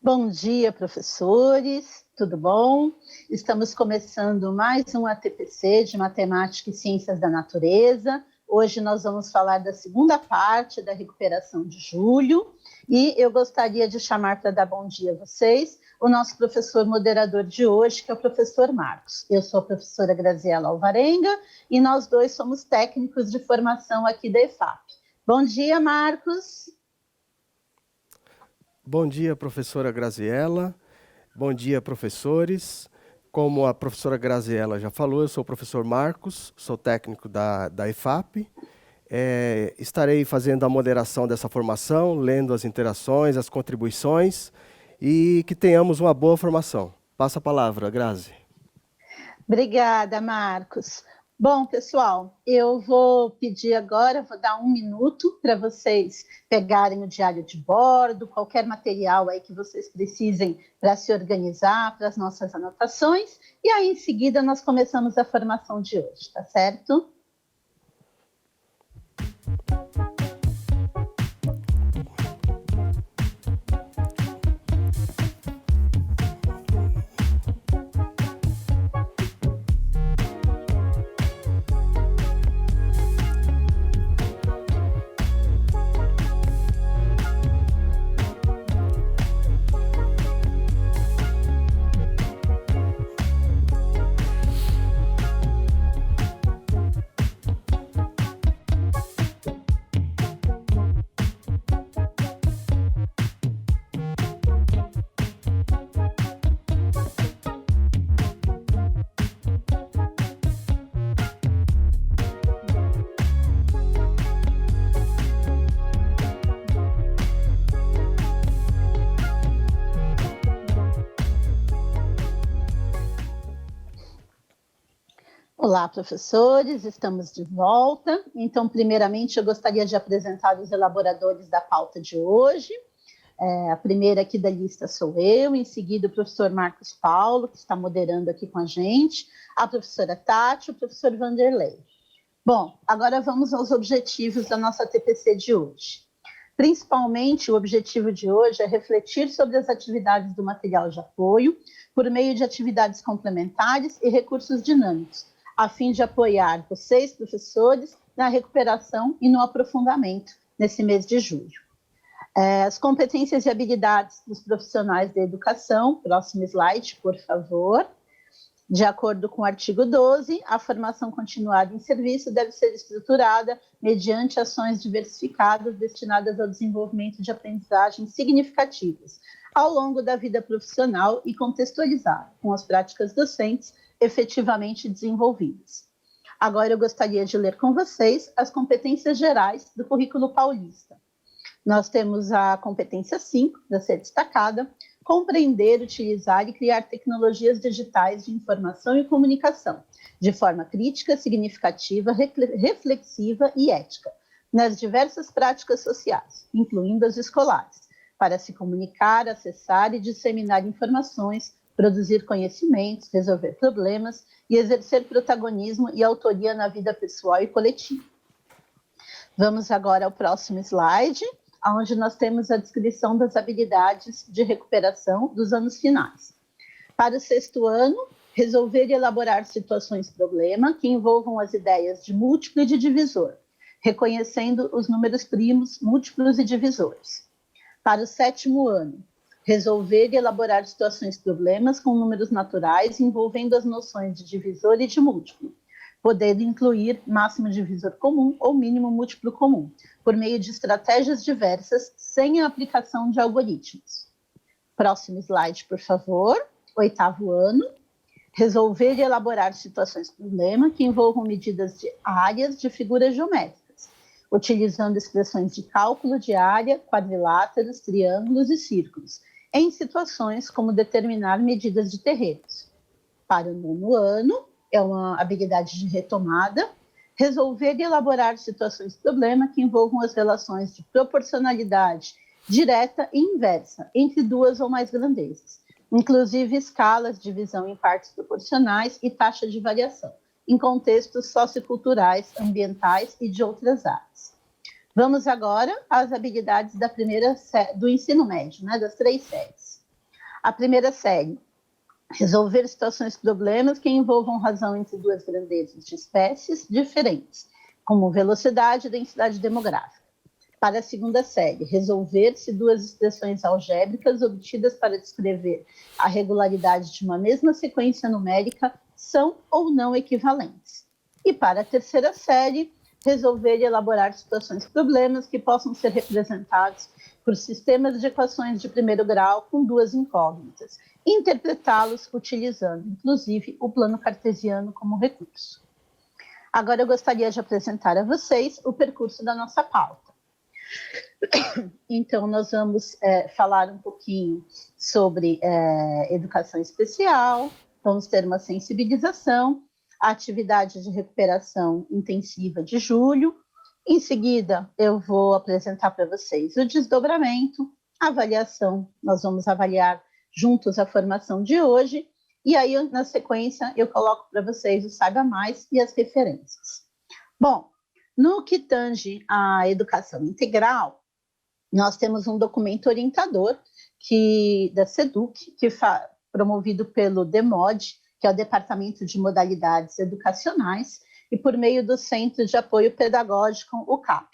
Bom dia, professores, tudo bom? Estamos começando mais um ATPC de Matemática e Ciências da Natureza. Hoje nós vamos falar da segunda parte da recuperação de julho e eu gostaria de chamar para dar bom dia a vocês o nosso professor moderador de hoje, que é o professor Marcos. Eu sou a professora Graziela Alvarenga e nós dois somos técnicos de formação aqui da EFAP. Bom dia, Marcos. Bom dia, professora Graziela. Bom dia, professores. Como a professora Graziela já falou, eu sou o professor Marcos, sou técnico da EFAP. Estarei fazendo a moderação dessa formação, lendo as interações, as contribuições e que tenhamos uma boa formação. Passa a palavra, Grazi. Obrigada, Marcos. Bom, pessoal, eu vou pedir agora, vou dar 1 minuto para vocês pegarem o diário de bordo, qualquer material aí que vocês precisem para se organizar, para as nossas anotações, e aí em seguida nós começamos a formação de hoje, tá certo? Olá, professores, estamos de volta. Então, primeiramente, eu gostaria de apresentar os elaboradores da pauta de hoje. A primeira aqui da lista sou eu, em seguida o professor Marcos Paulo, que está moderando aqui com a gente, a professora Tati, o professor Vanderlei. Bom, agora vamos aos objetivos da nossa TPC de hoje. Principalmente, o objetivo de hoje é refletir sobre as atividades do material de apoio por meio de atividades complementares e recursos dinâmicos, a fim de apoiar vocês, professores, na recuperação e no aprofundamento nesse mês de julho. As competências e habilidades dos profissionais da educação, próximo slide, por favor. De acordo com o artigo 12, a formação continuada em serviço deve ser estruturada mediante ações diversificadas destinadas ao desenvolvimento de aprendizagens significativas ao longo da vida profissional e contextualizada com as práticas docentes efetivamente desenvolvidas. Agora eu gostaria de ler com vocês as competências gerais do currículo paulista. Nós temos a competência 5, a ser destacada, compreender, utilizar e criar tecnologias digitais de informação e comunicação, de forma crítica, significativa, reflexiva e ética, nas diversas práticas sociais, incluindo as escolares, para se comunicar, acessar e disseminar informações, produzir conhecimentos, resolver problemas e exercer protagonismo e autoria na vida pessoal e coletiva. Vamos agora ao próximo slide, onde nós temos a descrição das habilidades de recuperação dos anos finais. Para o 6º ano, resolver e elaborar situações-problema que envolvam as ideias de múltiplo e de divisor, reconhecendo os números primos, múltiplos e divisores. Para o 7º ano, resolver e elaborar situações-problemas com números naturais envolvendo as noções de divisor e de múltiplo, podendo incluir máximo divisor comum ou mínimo múltiplo comum, por meio de estratégias diversas, sem a aplicação de algoritmos. Próximo slide, por favor. 8º ano, resolver e elaborar situações-problema que envolvam medidas de áreas de figuras geométricas, utilizando expressões de cálculo de área, quadriláteros, triângulos e círculos, em situações como determinar medidas de terrenos. Para o 9º ano, é uma habilidade de retomada, resolver e elaborar situações-problema que envolvam as relações de proporcionalidade direta e inversa entre duas ou mais grandezas, inclusive escalas, divisão em partes proporcionais e taxa de variação, em contextos socioculturais, ambientais e de outras áreas. Vamos agora às habilidades do ensino médio, das 3 séries. A primeira série, resolver situações problemas que envolvam razão entre duas grandezas de espécies diferentes, como velocidade e densidade demográfica. Para a segunda série, resolver-se duas expressões algébricas obtidas para descrever a regularidade de uma mesma sequência numérica são ou não equivalentes. E para a terceira série, resolver e elaborar situações problemas que possam ser representados por sistemas de equações de primeiro grau com duas incógnitas, e interpretá-los utilizando, inclusive, o plano cartesiano como recurso. Agora eu gostaria de apresentar a vocês o percurso da nossa pauta. Então, nós vamos falar um pouquinho sobre educação especial, vamos ter uma sensibilização, a atividade de recuperação intensiva de julho. Em seguida, eu vou apresentar para vocês o desdobramento, a avaliação, nós vamos avaliar juntos a formação de hoje, e aí, na sequência, eu coloco para vocês o Saiba Mais e as referências. Bom, no que tange à educação integral, nós temos um documento orientador da SEDUC, promovido pelo DEMOD, que é o Departamento de Modalidades Educacionais, e por meio do Centro de Apoio Pedagógico, o CAP.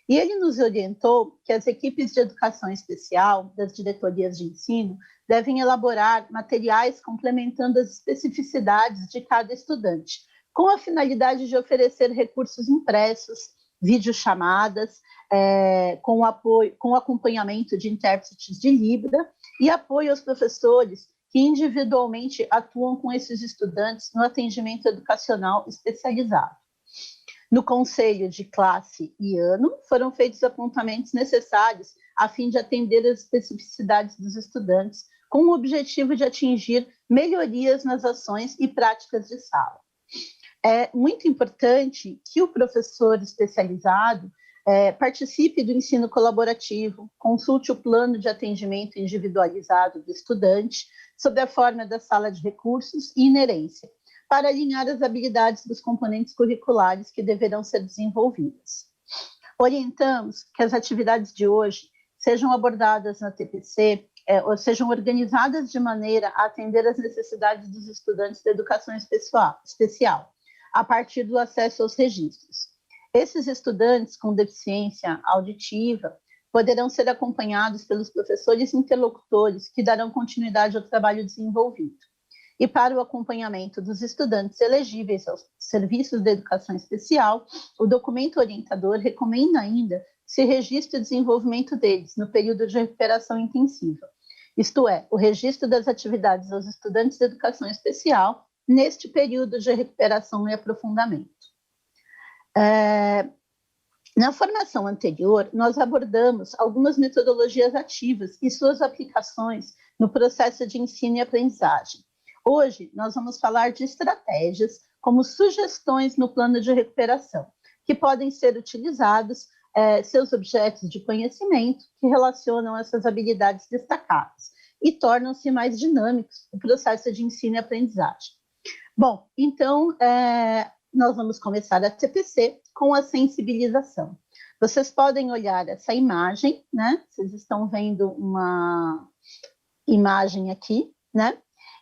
E ele nos orientou que as equipes de educação especial das diretorias de ensino devem elaborar materiais complementando as especificidades de cada estudante, com a finalidade de oferecer recursos impressos, videochamadas, com acompanhamento de intérpretes de Libra e apoio aos professores que individualmente atuam com esses estudantes no atendimento educacional especializado. No conselho de classe e ano, foram feitos apontamentos necessários a fim de atender as especificidades dos estudantes, com o objetivo de atingir melhorias nas ações e práticas de sala. É muito importante que o professor especializado participe do ensino colaborativo, consulte o plano de atendimento individualizado do estudante, sob a forma da sala de recursos e inerência, para alinhar as habilidades dos componentes curriculares que deverão ser desenvolvidas. Orientamos que as atividades de hoje sejam abordadas na TPC, ou sejam organizadas de maneira a atender às necessidades dos estudantes da educação especial, a partir do acesso aos registros. Esses estudantes com deficiência auditiva poderão ser acompanhados pelos professores interlocutores que darão continuidade ao trabalho desenvolvido. E para o acompanhamento dos estudantes elegíveis aos serviços de educação especial, o documento orientador recomenda ainda que se registre o desenvolvimento deles no período de recuperação intensiva, isto é, o registro das atividades aos estudantes de educação especial neste período de recuperação e aprofundamento. Na formação anterior, nós abordamos algumas metodologias ativas e suas aplicações no processo de ensino e aprendizagem. Hoje, nós vamos falar de estratégias como sugestões no plano de recuperação, que podem ser utilizados seus objetos de conhecimento que relacionam essas habilidades destacadas e tornam-se mais dinâmicos no processo de ensino e aprendizagem. Bom, então, nós vamos começar a TPC com a sensibilização. Vocês podem olhar essa imagem, né? Vocês estão vendo uma imagem aqui, né?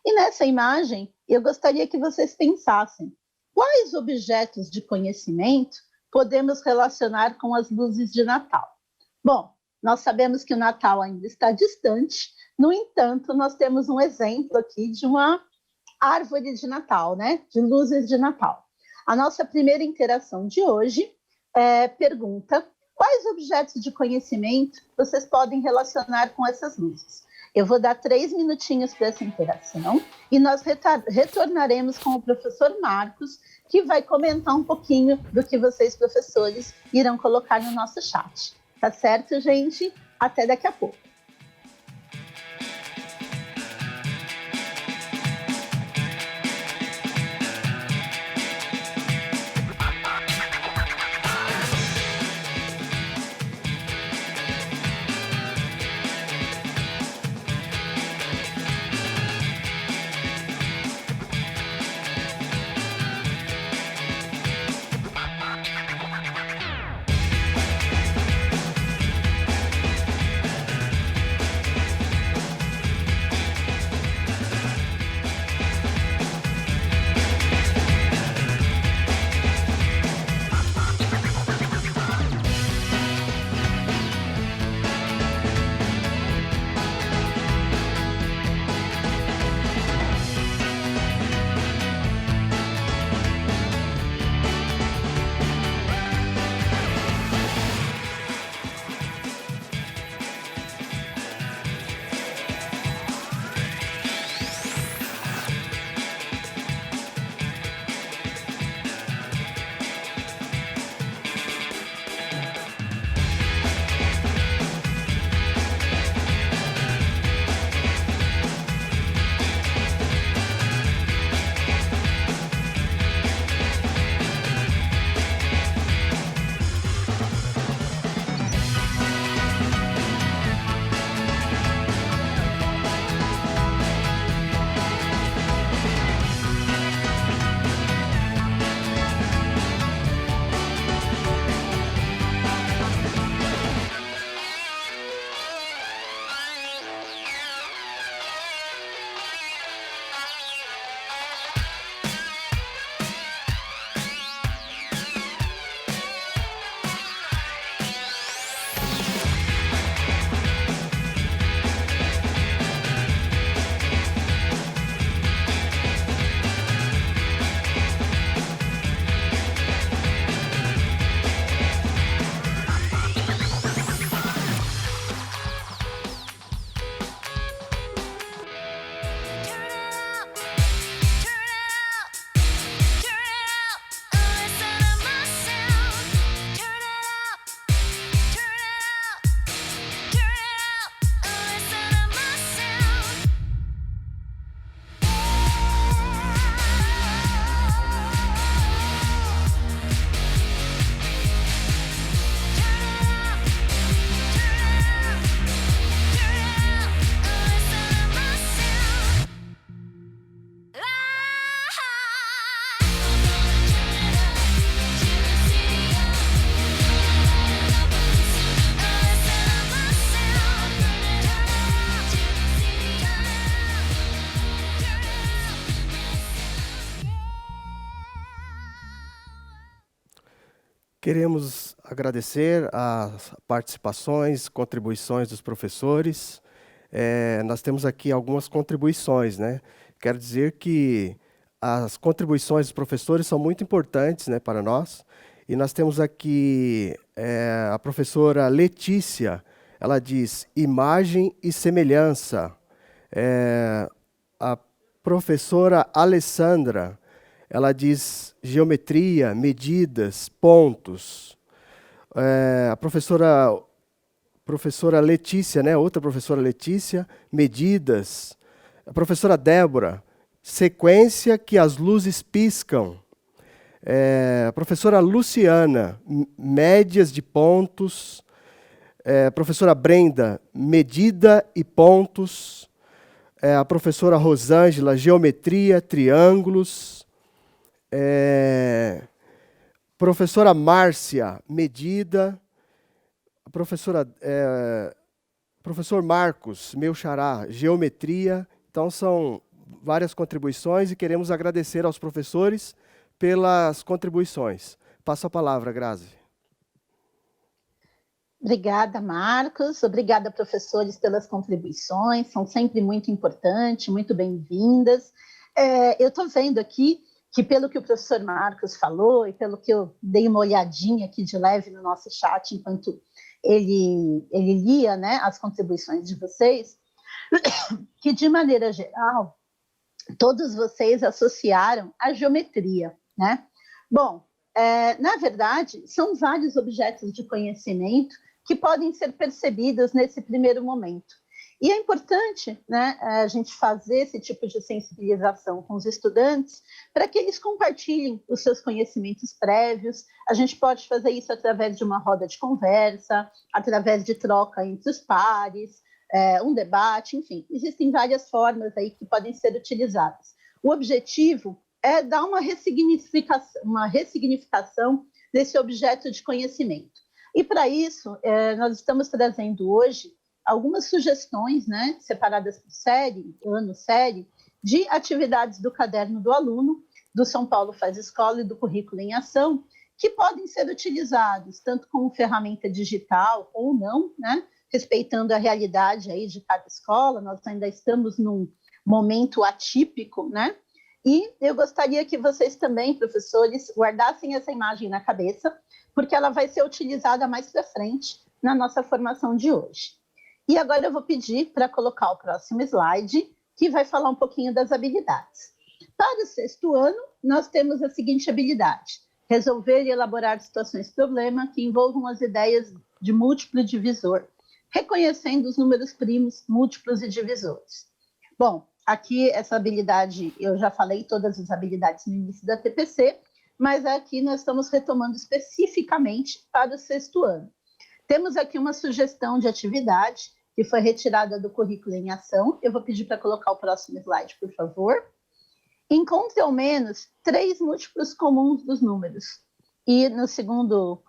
E nessa imagem, eu gostaria que vocês pensassem quais objetos de conhecimento podemos relacionar com as luzes de Natal. Bom, nós sabemos que o Natal ainda está distante, no entanto, nós temos um exemplo aqui de uma árvore de Natal, né? De luzes de Natal. A nossa primeira interação de hoje pergunta quais objetos de conhecimento vocês podem relacionar com essas luzes. Eu vou dar 3 minutinhos para essa interação e nós retornaremos com o professor Marcos, que vai comentar um pouquinho do que vocês, professores, irão colocar no nosso chat. Tá certo, gente? Até daqui a pouco. Queremos agradecer as participações, contribuições dos professores. Nós temos aqui algumas contribuições, né? Quero dizer que as contribuições dos professores são muito importantes, né, para nós. E nós temos aqui a professora Letícia, ela diz imagem e semelhança. A professora Alessandra, ela diz geometria, medidas, pontos. A professora Letícia, né? Outra professora Letícia, medidas. A professora Débora, sequência que as luzes piscam. A professora Luciana, médias de pontos. A professora Brenda, medida e pontos. A professora Rosângela, geometria, triângulos. Professora Márcia, medida. Professor Marcos, meu xará, geometria. Então, são várias contribuições e queremos agradecer aos professores pelas contribuições. Passo a palavra, Grazi. Obrigada, Marcos. Obrigada, professores, pelas contribuições. São sempre muito importantes, muito bem-vindas. Eu estou vendo aqui que, pelo que o professor Marcos falou e pelo que eu dei uma olhadinha aqui de leve no nosso chat enquanto ele lia, né, as contribuições de vocês, que, de maneira geral, todos vocês associaram a geometria, né? Bom, na verdade, são vários objetos de conhecimento que podem ser percebidos nesse primeiro momento. E é importante, né, a gente fazer esse tipo de sensibilização com os estudantes para que eles compartilhem os seus conhecimentos prévios. A gente pode fazer isso através de uma roda de conversa, através de troca entre os pares, um debate, enfim. Existem várias formas aí que podem ser utilizadas. O objetivo é dar uma ressignificação desse objeto de conhecimento. E, para isso, nós estamos trazendo hoje algumas sugestões, né, separadas por série, de atividades do caderno do aluno, do São Paulo Faz Escola e do Currículo em Ação, que podem ser utilizados tanto como ferramenta digital ou não, né, respeitando a realidade aí de cada escola. Nós ainda estamos num momento atípico, né? E eu gostaria que vocês também, professores, guardassem essa imagem na cabeça, porque ela vai ser utilizada mais para frente na nossa formação de hoje. E agora eu vou pedir para colocar o próximo slide, que vai falar um pouquinho das habilidades. Para o 6º ano, nós temos a seguinte habilidade: resolver e elaborar situações-problema que envolvam as ideias de múltiplo divisor, reconhecendo os números primos, múltiplos e divisores. Bom, aqui essa habilidade, eu já falei todas as habilidades no início da TPC, mas aqui nós estamos retomando especificamente para o 6º ano. Temos aqui uma sugestão de atividade que foi retirada do Currículo em Ação. Eu vou pedir para colocar o próximo slide, por favor. Encontre ao menos 3 múltiplos comuns dos números. E no segundo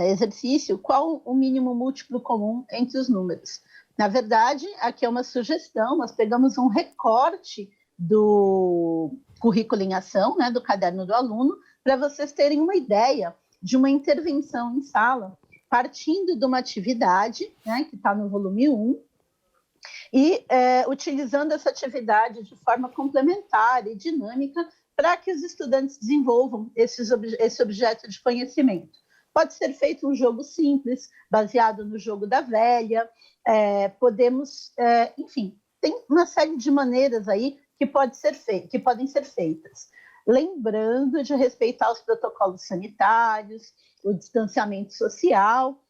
exercício, qual o mínimo múltiplo comum entre os números? Na verdade, aqui é uma sugestão, nós pegamos um recorte do Currículo em Ação, né, do caderno do aluno, para vocês terem uma ideia de uma intervenção em sala, partindo de uma atividade, né, que está no volume 1, e utilizando essa atividade de forma complementar e dinâmica para que os estudantes desenvolvam esse objeto de conhecimento. Pode ser feito um jogo simples, baseado no jogo da velha, enfim, tem uma série de maneiras aí que podem ser feitas. Lembrando de respeitar os protocolos sanitários, o distanciamento social.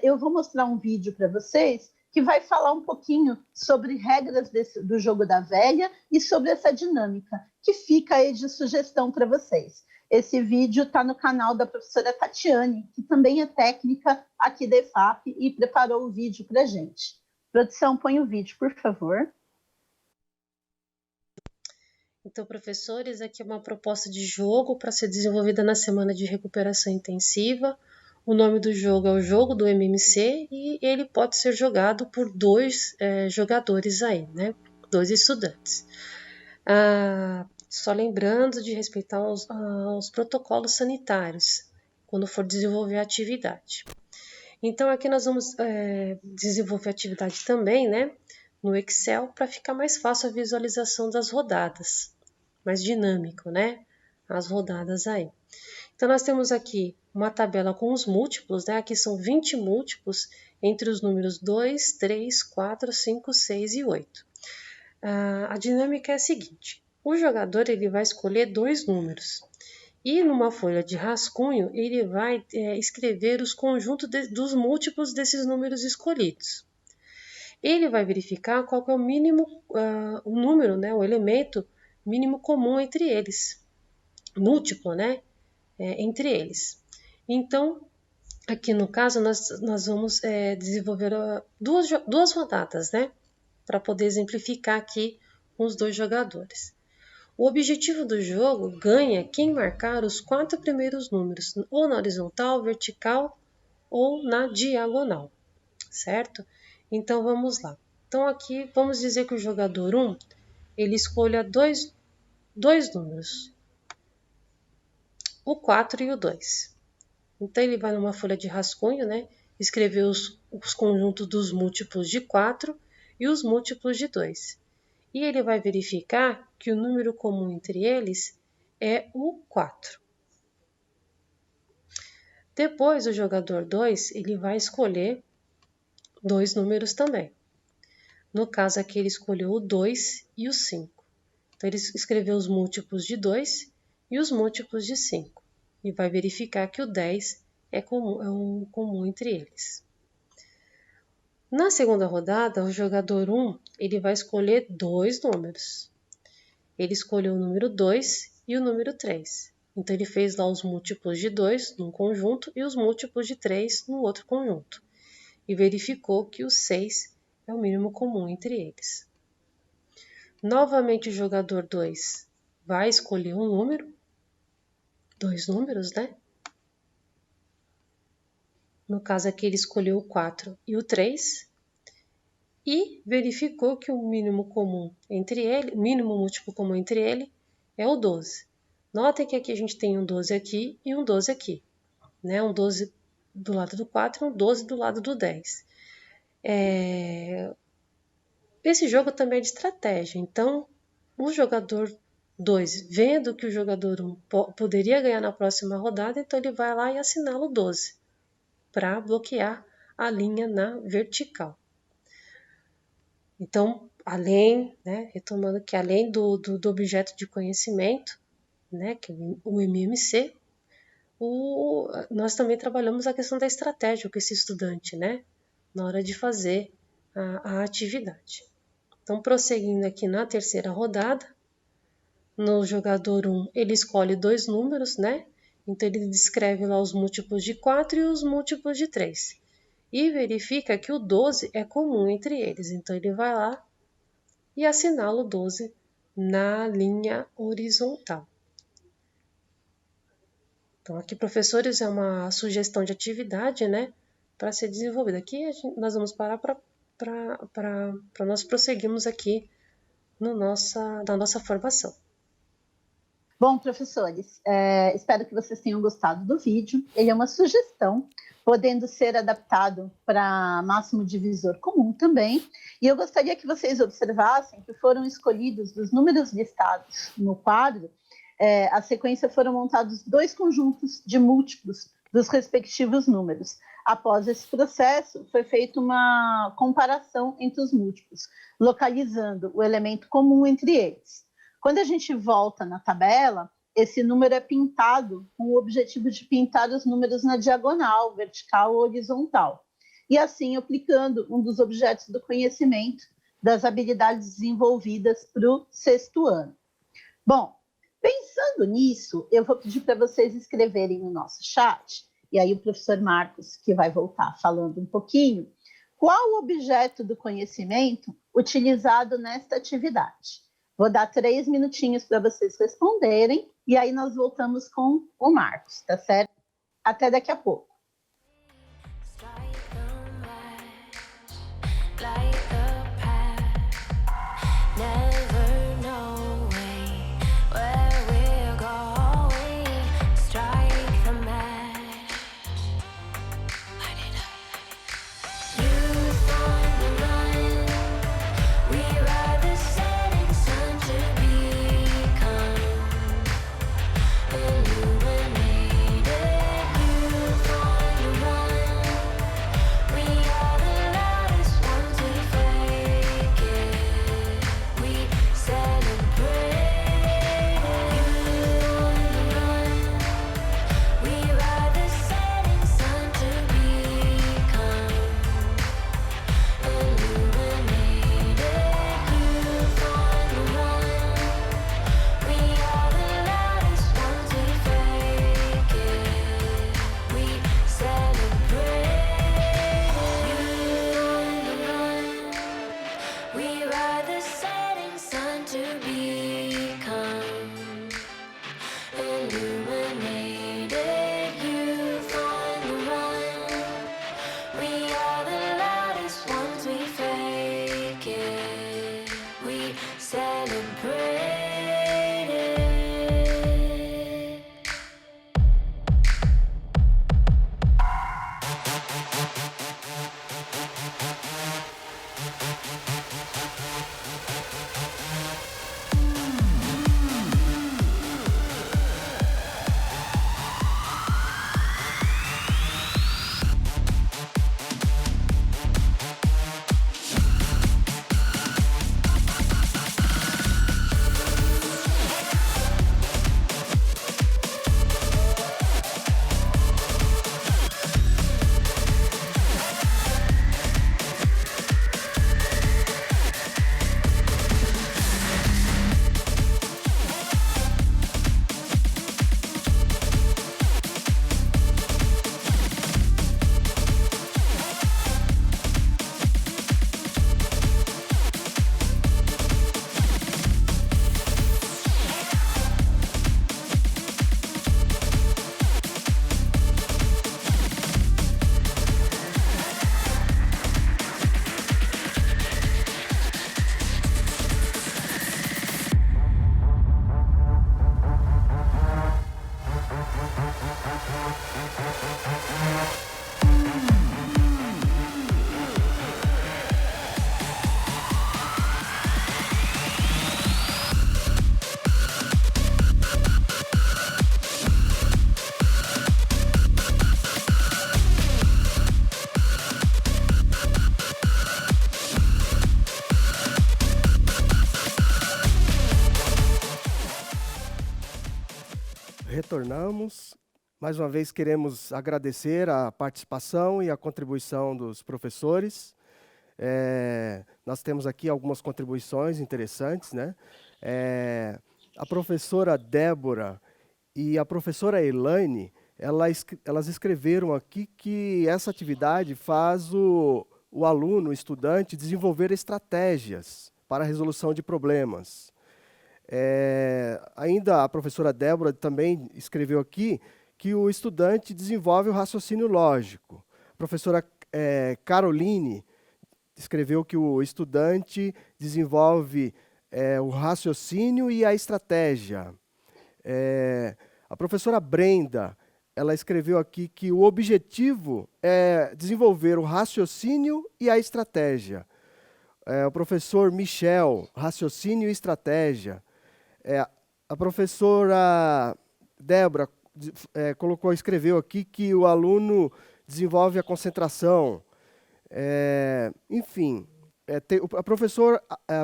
Eu vou mostrar um vídeo para vocês que vai falar um pouquinho sobre regras do jogo da velha e sobre essa dinâmica, que fica aí de sugestão para vocês. Esse vídeo está no canal da professora Tatiane, que também é técnica aqui da EFAP e preparou o vídeo para a gente. Produção, põe o vídeo, por favor. Então, professores, aqui é uma proposta de jogo para ser desenvolvida na semana de recuperação intensiva. O nome do jogo é o jogo do MMC e ele pode ser jogado por 2 jogadores aí, né? 2 estudantes. Só lembrando de respeitar os protocolos sanitários, quando for desenvolver a atividade. Então, aqui nós vamos desenvolver a atividade também, né, no Excel, para ficar mais fácil a visualização das rodadas, mais dinâmico, né, as rodadas aí. Então, nós temos aqui uma tabela com os múltiplos, né, aqui são 20 múltiplos entre os números 2, 3, 4, 5, 6 e 8. A dinâmica é a seguinte, o jogador ele vai escolher 2 números. E numa folha de rascunho, ele vai escrever os conjuntos dos múltiplos desses números escolhidos. Ele vai verificar qual que é o mínimo, o número, né, o elemento mínimo comum entre eles. Múltiplo, né, entre eles. Então, aqui no caso, nós vamos desenvolver duas rodadas, né, para poder exemplificar aqui com os 2 jogadores. O objetivo do jogo ganha quem marcar os 4 primeiros números, ou na horizontal, vertical ou na diagonal, certo? Então, vamos lá. Então, aqui, vamos dizer que o jogador 1, ele escolha dois números, o 4 e o 2. Então, ele vai numa folha de rascunho, né? Escrever os conjuntos dos múltiplos de 4 e os múltiplos de 2. E ele vai verificar que o número comum entre eles é o 4. Depois, o jogador 2, ele vai escolher 2 números também. No caso aqui, ele escolheu o 2 e o 5. Então, ele escreveu os múltiplos de 2 e os múltiplos de 5. E vai verificar que o 10 é o comum entre eles. Na segunda rodada, o jogador 1, ele vai escolher 2 números. Ele escolheu o número 2 e o número 3. Então, ele fez lá os múltiplos de 2 num conjunto e os múltiplos de 3 no outro conjunto. E verificou que o 6 é o mínimo comum entre eles. Novamente, o jogador 2 vai escolher um número, 2 números, né? No caso aqui, ele escolheu o 4 e o 3 e verificou que o mínimo comum entre ele, o mínimo múltiplo comum entre ele é o 12. Notem que aqui a gente tem um 12 aqui e um 12 aqui, né? Um 12 do lado do 4 e um 12 do lado do 10. Esse jogo também é de estratégia, então o jogador 2, vendo que o jogador 1 poderia ganhar na próxima rodada, então ele vai lá e assinala o 12. Para bloquear a linha na vertical. Então, além, né, retomando que além do objeto de conhecimento, né, que é o MMC, nós também trabalhamos a questão da estratégia com esse estudante, né, na hora de fazer a atividade. Então, prosseguindo aqui na terceira rodada, no jogador 1, ele escolhe 2 números, né, então, ele descreve lá os múltiplos de 4 e os múltiplos de 3. E verifica que o 12 é comum entre eles. Então, ele vai lá e assinala o 12 na linha horizontal. Então, aqui, professores, é uma sugestão de atividade, né, para ser desenvolvida. Aqui nós vamos parar para nós prosseguirmos aqui na nossa formação. Bom, professores, espero que vocês tenham gostado do vídeo. Ele é uma sugestão, podendo ser adaptado para máximo divisor comum também. E eu gostaria que vocês observassem que foram escolhidos dos números listados no quadro, a sequência foram montados 2 conjuntos de múltiplos dos respectivos números. Após esse processo, foi feita uma comparação entre os múltiplos, localizando o elemento comum entre eles. Quando a gente volta na tabela, esse número é pintado com o objetivo de pintar os números na diagonal, vertical ou horizontal. E assim, aplicando um dos objetos do conhecimento das habilidades desenvolvidas para o 6º ano. Bom, pensando nisso, eu vou pedir para vocês escreverem no nosso chat, e aí o professor Marcos, que vai voltar falando um pouquinho, qual o objeto do conhecimento utilizado nesta atividade. Vou dar 3 minutinhos para vocês responderem e aí nós voltamos com o Marcos, tá certo? Até daqui a pouco. illuminated, you find the run. We are the loudest ones, we fake it, we celebrate it. Retornamos. Mais uma vez queremos agradecer a participação e a contribuição dos professores. Nós temos aqui algumas contribuições interessantes, né? A professora Débora e a professora Elaine, elas escreveram aqui que essa atividade faz o aluno, o estudante, desenvolver estratégias para a resolução de problemas. Ainda a professora Débora também escreveu aqui que o estudante desenvolve o raciocínio lógico. A professora Caroline escreveu que o estudante desenvolve o raciocínio e a estratégia. A professora Brenda, ela escreveu aqui que o objetivo é desenvolver o raciocínio e a estratégia. O professor Michel, raciocínio e estratégia. A professora Débora escreveu aqui que o aluno desenvolve a concentração. Enfim, a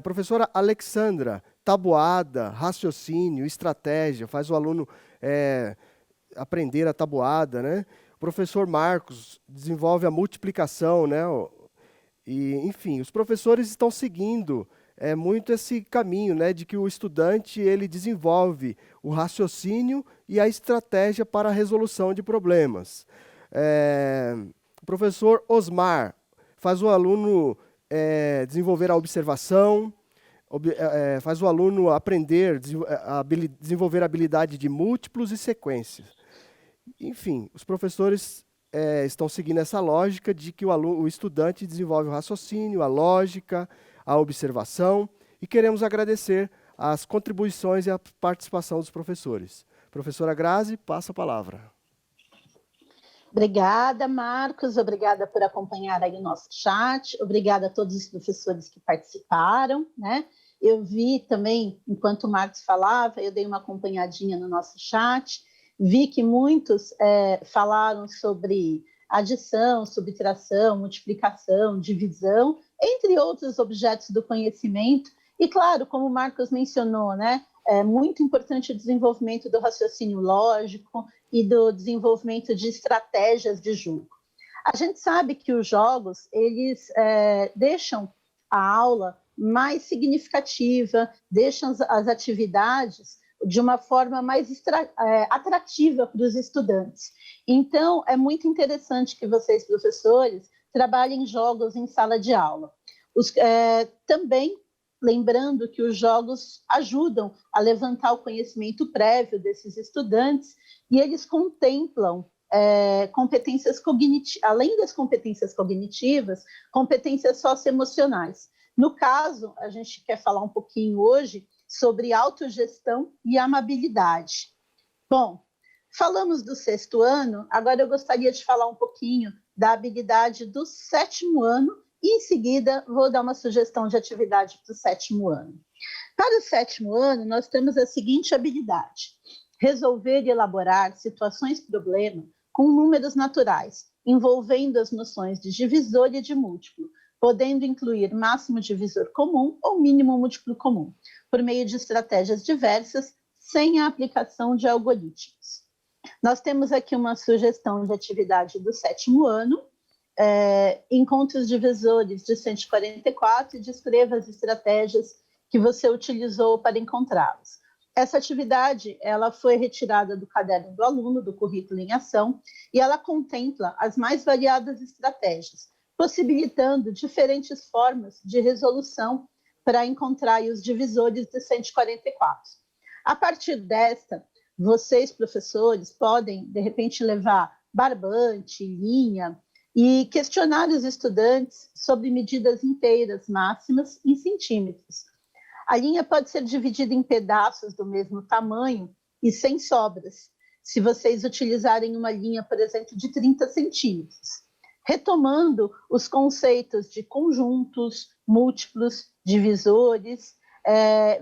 professora Alexandra, tabuada, raciocínio, estratégia, faz o aluno aprender a tabuada, né? O professor Marcos desenvolve a multiplicação, né? E, enfim, os professores estão seguindo muito esse caminho, né, de que o estudante ele desenvolve o raciocínio e a estratégia para a resolução de problemas. O professor Osmar faz o aluno desenvolver a observação, faz o aluno aprender, desenvolver a habilidade de múltiplos e sequências. Enfim, os professores estão seguindo essa lógica de que o estudante desenvolve o raciocínio, a lógica, a observação, e queremos agradecer as contribuições e a participação dos professores. Professora Grazi, passa a palavra. Obrigada, Marcos, obrigada por acompanhar aí o nosso chat, obrigada a todos os professores que participaram, né? Eu vi também, enquanto o Marcos falava, eu dei uma acompanhadinha no nosso chat, vi que muitos falaram sobre adição, subtração, multiplicação, divisão, entre outros objetos do conhecimento. E, claro, como o Marcos mencionou, né, é muito importante o desenvolvimento do raciocínio lógico e do desenvolvimento de estratégias de jogo. A gente sabe que os jogos, eles deixam a aula mais significativa, deixam as atividades de uma forma mais atrativa para os estudantes. Então, é muito interessante que vocês, professores, trabalhem jogos em sala de aula. Também lembrando que os jogos ajudam a levantar o conhecimento prévio desses estudantes e eles contemplam competências cognitivas, além das competências cognitivas, competências socioemocionais. No caso, a gente quer falar um pouquinho hoje sobre autogestão e amabilidade. Bom, falamos do 6º ano, agora eu gostaria de falar um pouquinho da habilidade do 7º ano e, em seguida, vou dar uma sugestão de atividade para o 7º ano. Para o 7º ano, nós temos a seguinte habilidade: resolver e elaborar situações-problema com números naturais, envolvendo as noções de divisor e de múltiplo, podendo incluir máximo divisor comum ou mínimo múltiplo comum, por meio de estratégias diversas, sem a aplicação de algoritmos. Nós temos aqui uma sugestão de atividade do 7º ano, encontre os divisores de 144 e descreva as estratégias que você utilizou para encontrá-los. Essa atividade ela foi retirada do caderno do aluno, do currículo em ação, e ela contempla as mais variadas estratégias, possibilitando diferentes formas de resolução para encontrar os divisores de 144. A partir desta, vocês, professores, podem, de repente, levar barbante, linha, e questionar os estudantes sobre medidas inteiras máximas em centímetros. A linha pode ser dividida em pedaços do mesmo tamanho e sem sobras, se vocês utilizarem uma linha, por exemplo, de 30 centímetros. Retomando os conceitos de conjuntos, múltiplos, divisores,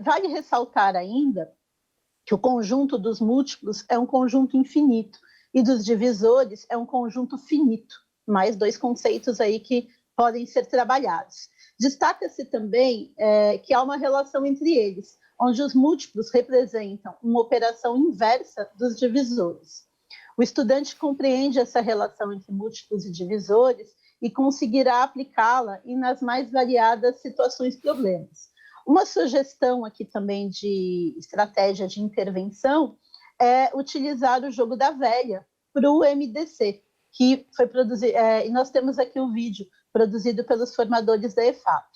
vale ressaltar ainda que o conjunto dos múltiplos é um conjunto infinito e dos divisores é um conjunto finito, mais 2 conceitos aí que podem ser trabalhados. Destaca-se também que há uma relação entre eles, onde os múltiplos representam uma operação inversa dos divisores. O estudante compreende essa relação entre múltiplos e divisores e conseguirá aplicá-la nas mais variadas situações-problemas. Uma sugestão aqui também de estratégia de intervenção é utilizar o jogo da velha para o MDC, que foi produzido, e nós temos aqui um vídeo produzido pelos formadores da EFAP.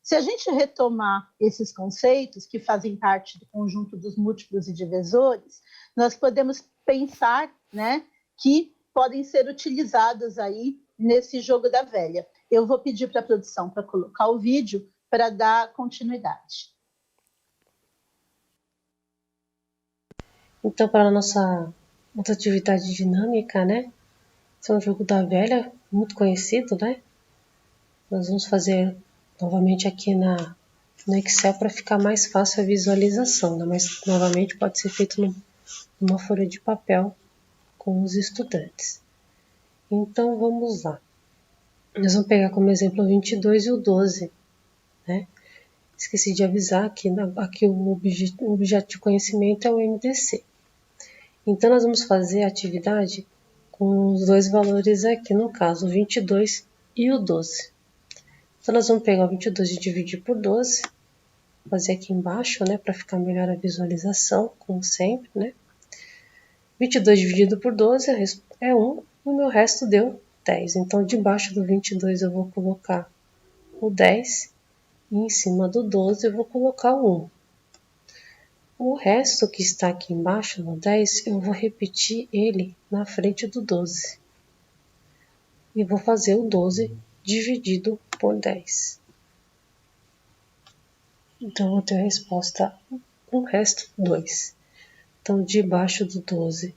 Se a gente retomar esses conceitos que fazem parte do conjunto dos múltiplos e divisores, nós podemos pensar, né, que podem ser utilizados aí nesse jogo da velha. Eu vou pedir para a produção para colocar o vídeo para dar continuidade. Então, para a nossa outra atividade dinâmica, né? Esse é um jogo da velha, muito conhecido, né? Nós vamos fazer novamente aqui no Excel para ficar mais fácil a visualização, né? Mas novamente pode ser feito numa folha de papel com os estudantes. Então vamos lá. Nós vamos pegar como exemplo o 22 e o 12, né? Esqueci de avisar que aqui o objeto de conhecimento é o MDC. Então nós vamos fazer a atividade com os 2 valores aqui, no caso o 22 e o 12. Então nós vamos pegar o 22 e dividir por 12, fazer aqui embaixo, né, para ficar melhor a visualização, como sempre, né. 22 dividido por 12 é 1, e o meu resto deu 10. Então debaixo do 22 eu vou colocar o 10, e em cima do 12 eu vou colocar o 1. O resto que está aqui embaixo, no 10, eu vou repetir ele na frente do 12. E vou fazer o 12 dividido por 10. Então, eu vou ter a resposta, o resto, 2. Então, debaixo do 12,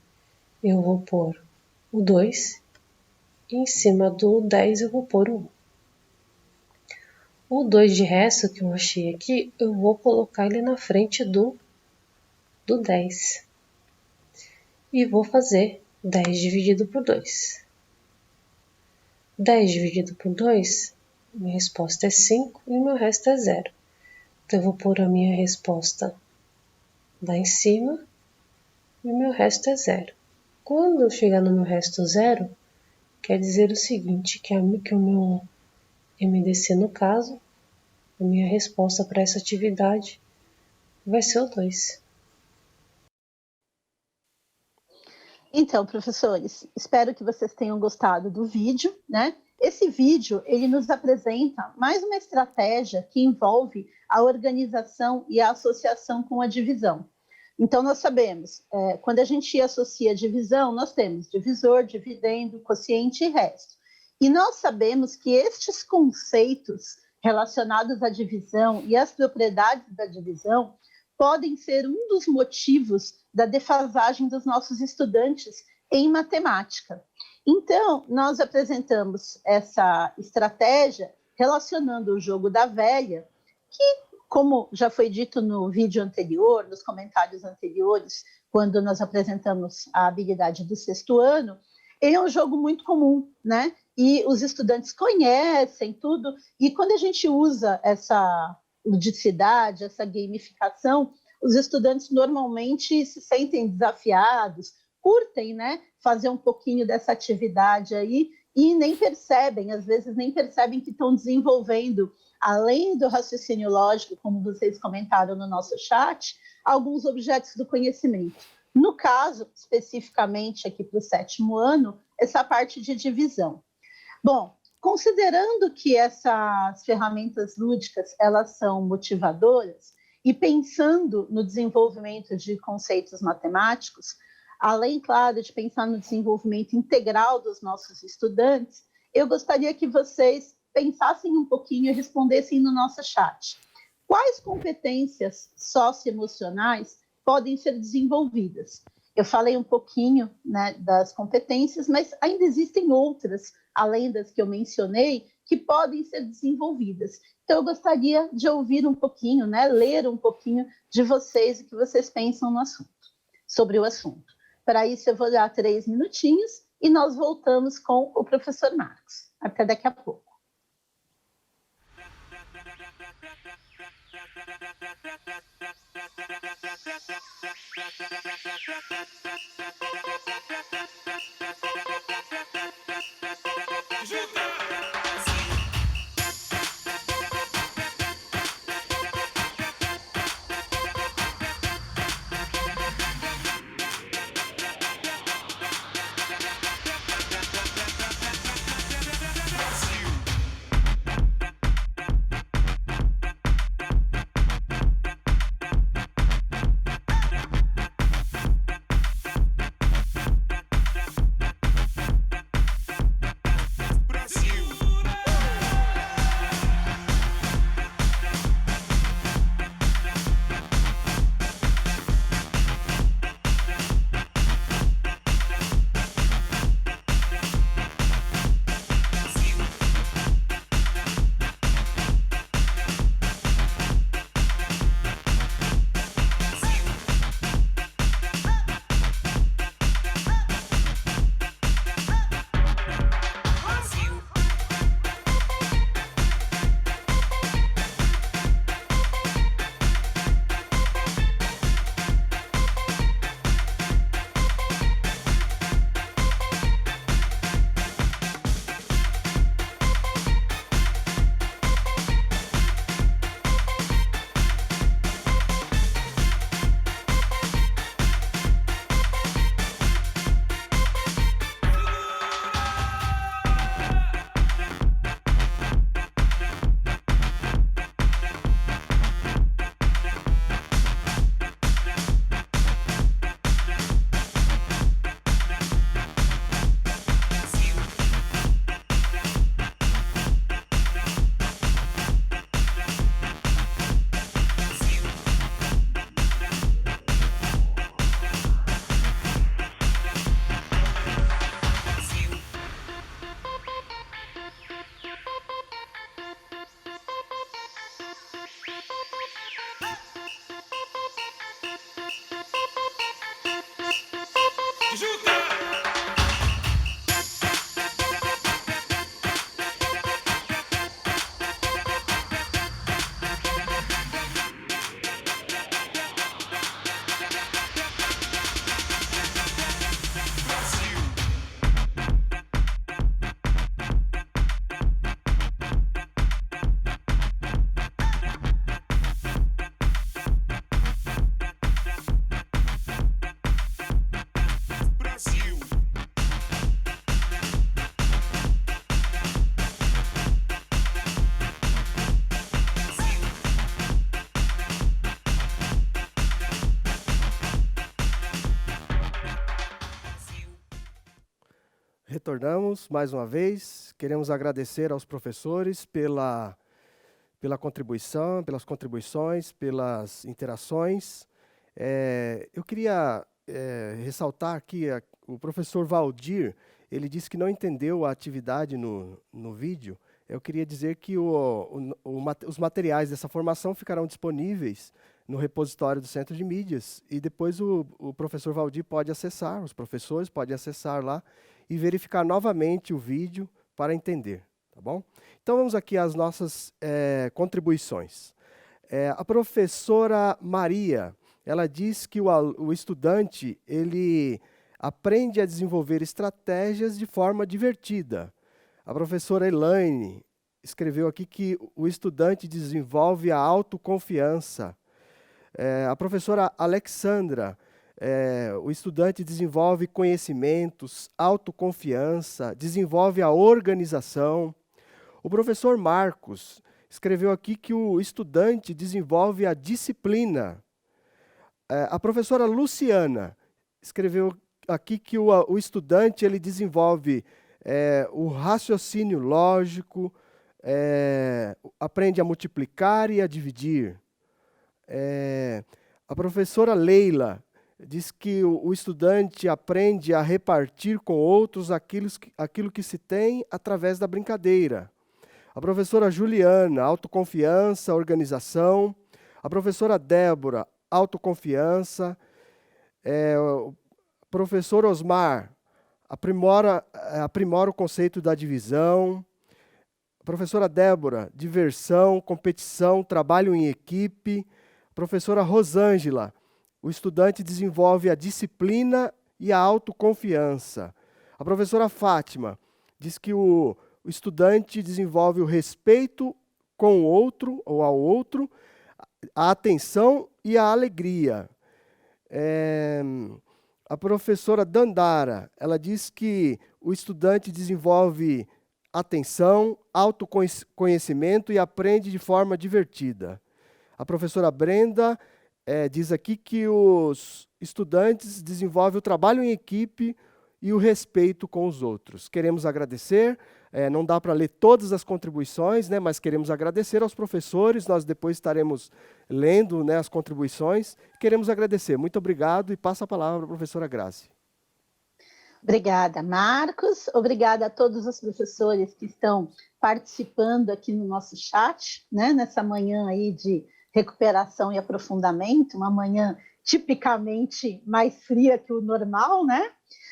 eu vou pôr o 2. E em cima do 10, eu vou pôr o 1. O 2 de resto que eu achei aqui, eu vou colocar ele na frente do 10. E vou fazer 10 dividido por 2. 10 dividido por 2, minha resposta é 5 e o meu resto é 0. Então, eu vou pôr a minha resposta lá em cima e o meu resto é 0. Quando eu chegar no meu resto 0, quer dizer o seguinte, que o meu MDC, no caso, a minha resposta para essa atividade vai ser o 2. Então, professores, espero que vocês tenham gostado do vídeo, né? Esse vídeo, ele nos apresenta mais uma estratégia que envolve a organização e a associação com a divisão. Então, nós sabemos, quando a gente associa a divisão, nós temos divisor, dividendo, quociente e resto. E nós sabemos que estes conceitos relacionados à divisão e às propriedades da divisão podem ser um dos motivos da defasagem dos nossos estudantes em matemática. Então, nós apresentamos essa estratégia relacionando o jogo da velha, que, como já foi dito no vídeo anterior, nos comentários anteriores, quando nós apresentamos a habilidade do 6º ano, ele é um jogo muito comum, né? E os estudantes conhecem tudo, e quando a gente usa essa ludicidade, essa gamificação, os estudantes normalmente se sentem desafiados, curtem, né, fazer um pouquinho dessa atividade aí e nem percebem, às vezes nem percebem que estão desenvolvendo, além do raciocínio lógico, como vocês comentaram no nosso chat, alguns objetos do conhecimento. No caso, especificamente aqui para o 7º ano, essa parte de divisão. Bom, considerando que essas ferramentas lúdicas, elas são motivadoras, e pensando no desenvolvimento de conceitos matemáticos, além, claro, de pensar no desenvolvimento integral dos nossos estudantes, eu gostaria que vocês pensassem um pouquinho e respondessem no nosso chat. Quais competências socioemocionais podem ser desenvolvidas? Eu falei um pouquinho, né, das competências, mas ainda existem outras, além das que eu mencionei, que podem ser desenvolvidas. Então, eu gostaria de ouvir um pouquinho, né, ler um pouquinho de vocês, o que vocês pensam no assunto, sobre o assunto. Para isso, eu vou dar 3 minutinhos e nós voltamos com o professor Marcos. Até daqui a pouco. Retornamos mais uma vez. Queremos agradecer aos professores pela contribuição, pelas contribuições, pelas interações. Eu queria ressaltar aqui o professor Valdir. Ele disse que não entendeu a atividade no vídeo. Eu queria dizer que os materiais dessa formação ficarão disponíveis no repositório do Centro de Mídias e depois o professor Valdir pode acessar, os professores podem acessar lá e verificar novamente o vídeo para entender, tá bom? Então vamos aqui às nossas contribuições. A professora Maria, ela diz que o estudante ele aprende a desenvolver estratégias de forma divertida. A professora Elaine escreveu aqui que o estudante desenvolve a autoconfiança. A professora Alexandra, o estudante desenvolve conhecimentos, autoconfiança, desenvolve a organização. O professor Marcos escreveu aqui que o estudante desenvolve a disciplina. A professora Luciana escreveu aqui que o estudante ele desenvolve o raciocínio lógico, aprende a multiplicar e a dividir. A professora Leila diz que o estudante aprende a repartir com outros aquilo que se tem através da brincadeira. A professora Juliana, autoconfiança, organização. A professora Débora, autoconfiança. O professor Osmar, aprimora o conceito da divisão. A professora Débora, diversão, competição, trabalho em equipe. Professora Rosângela, o estudante desenvolve a disciplina e a autoconfiança. A professora Fátima diz que o estudante desenvolve o respeito com o outro ou ao outro, a atenção e a alegria. A professora Dandara, ela diz que o estudante desenvolve atenção, autoconhecimento e aprende de forma divertida. A professora Brenda diz aqui que os estudantes desenvolvem o trabalho em equipe e o respeito com os outros. Queremos agradecer, não dá para ler todas as contribuições, né, mas queremos agradecer aos professores, nós depois estaremos lendo, né, as contribuições. Queremos agradecer. Muito obrigado e passo a palavra à professora Grazi. Obrigada, Marcos. Obrigada a todos os professores que estão participando aqui no nosso chat, né, nessa manhã aí de recuperação e aprofundamento, uma manhã tipicamente mais fria que o normal, né?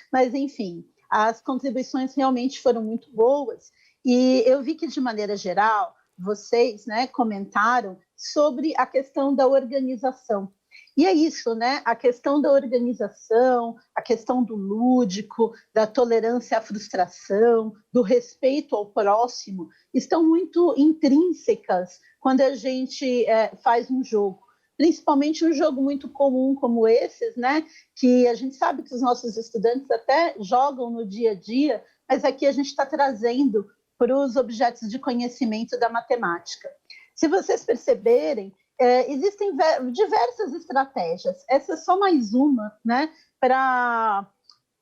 Mas, enfim, as contribuições realmente foram muito boas e eu vi que, de maneira geral, vocês, né, comentaram sobre a questão da organização. E é isso, né? A questão da organização, a questão do lúdico, da tolerância à frustração, do respeito ao próximo, estão muito intrínsecas quando a gente faz um jogo. Principalmente um jogo muito comum como esses, né? Que a gente sabe que os nossos estudantes até jogam no dia a dia, mas aqui a gente está trazendo para os objetos de conhecimento da matemática. Se vocês perceberem, existem diversas estratégias. Essa é só mais uma, né, para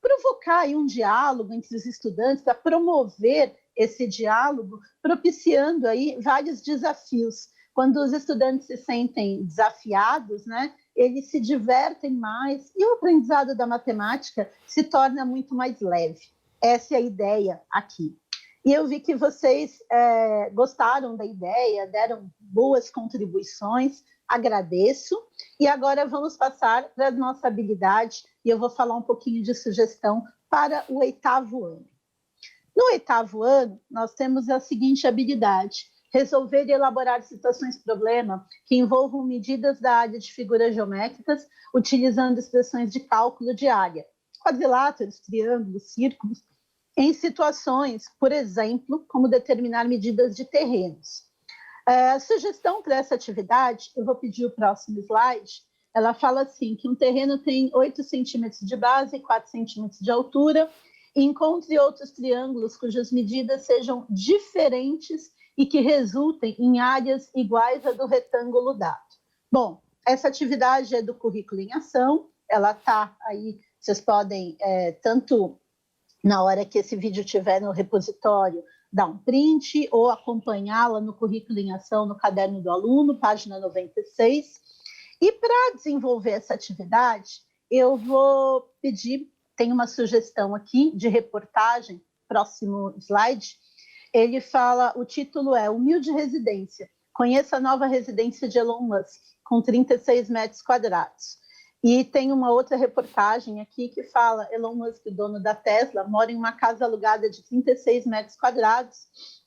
provocar aí um diálogo entre os estudantes, para promover esse diálogo, propiciando aí vários desafios. Quando os estudantes se sentem desafiados, né, eles se divertem mais e o aprendizado da matemática se torna muito mais leve. Essa é a ideia aqui. E eu vi que vocês gostaram da ideia, deram boas contribuições, agradeço. E agora vamos passar para a nossa habilidade, e eu vou falar um pouquinho de sugestão para o 8º ano. No 8º ano, nós temos a seguinte habilidade: resolver e elaborar situações-problema que envolvam medidas da área de figuras geométricas, utilizando expressões de cálculo de área, quadriláteros, triângulos, círculos, em situações, por exemplo, como determinar medidas de terrenos. A sugestão para essa atividade, eu vou pedir o próximo slide, ela fala assim, que um terreno tem 8 centímetros de base e 4 centímetros de altura, e encontre outros triângulos cujas medidas sejam diferentes e que resultem em áreas iguais à do retângulo dado. Bom, essa atividade é do currículo em ação, ela está aí, vocês podem tanto na hora que esse vídeo estiver no repositório, dar um print ou acompanhá-la no currículo em ação, no caderno do aluno, página 96. E para desenvolver essa atividade, eu vou pedir, tem uma sugestão aqui de reportagem, próximo slide. Ele fala, o título é Humilde Residência, conheça a nova residência de Elon Musk, com 36 metros quadrados. E tem uma outra reportagem aqui que fala, Elon Musk, o dono da Tesla, mora em uma casa alugada de 36 metros quadrados,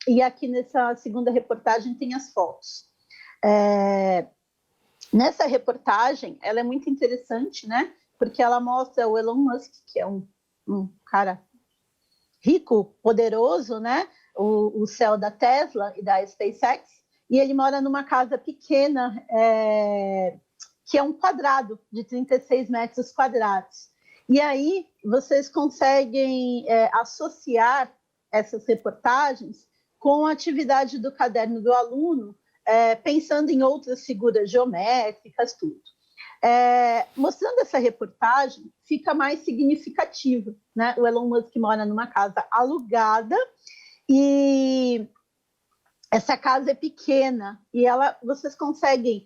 e aqui nessa segunda reportagem tem as fotos. Nessa reportagem, ela é muito interessante, né? Porque ela mostra o Elon Musk, que é um cara rico, poderoso, né? O CEO da Tesla e da SpaceX, e ele mora numa casa pequena, que é um quadrado de 36 metros quadrados. E aí vocês conseguem associar essas reportagens com a atividade do caderno do aluno, pensando em outras figuras geométricas, tudo. Mostrando essa reportagem, fica mais significativo, né? O Elon Musk mora numa casa alugada e essa casa é pequena e vocês conseguem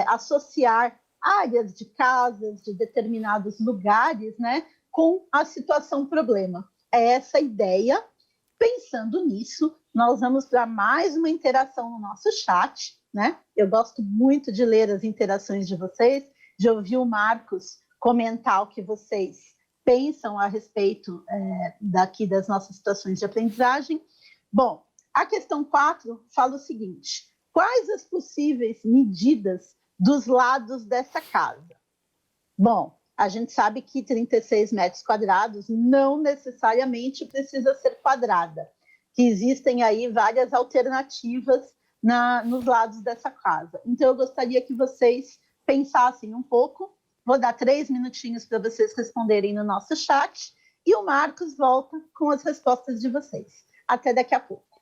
associar áreas de casas de determinados lugares, né, com a situação problema. É essa a ideia. Pensando nisso, nós vamos para mais uma interação no nosso chat, né? Eu gosto muito de ler as interações de vocês, de ouvir o Marcos comentar o que vocês pensam a respeito daqui das nossas situações de aprendizagem. Bom, a questão 4 fala o seguinte: quais as possíveis medidas dos lados dessa casa? Bom, a gente sabe que 36 metros quadrados não necessariamente precisa ser quadrada, que existem aí várias alternativas nos lados dessa casa. Então, eu gostaria que vocês pensassem um pouco. Vou dar 3 minutinhos para vocês responderem no nosso chat e o Marcos volta com as respostas de vocês. Até daqui a pouco.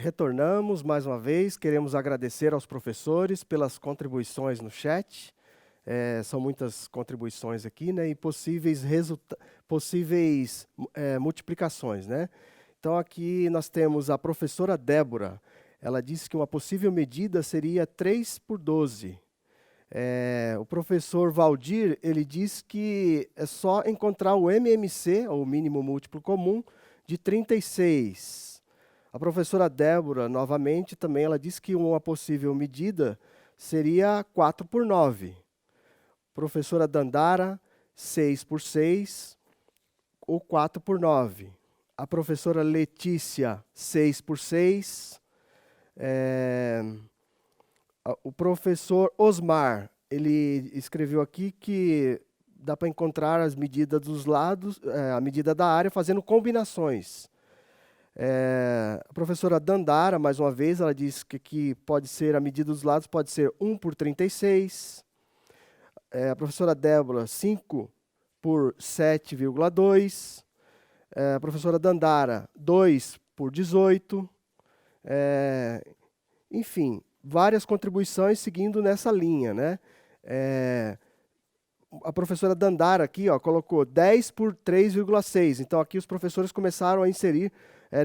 retornamos mais uma vez, queremos agradecer aos professores pelas contribuições no chat. São muitas contribuições aqui, né, e possíveis multiplicações, né? Então aqui nós temos a professora Débora. Ela disse que uma possível medida seria 3 por 12. O professor Valdir, ele diz que é só encontrar o MMC, ou mínimo múltiplo comum, de 36. A professora Débora, novamente, também ela disse que uma possível medida seria 4 por 9. Professora Dandara, 6 por 6, ou 4 por 9. A professora Letícia, 6 por 6. O professor Osmar, ele escreveu aqui que dá para encontrar as medidas dos lados, a medida da área, fazendo combinações. A professora Dandara, mais uma vez, ela disse que pode ser, a medida dos lados pode ser 1 por 36. A professora Débora, 5 por 7,2. A professora Dandara, 2 por 18. Enfim, várias contribuições seguindo nessa linha, né? A professora Dandara aqui, ó, colocou 10 por 3,6. Então, aqui os professores começaram a inserir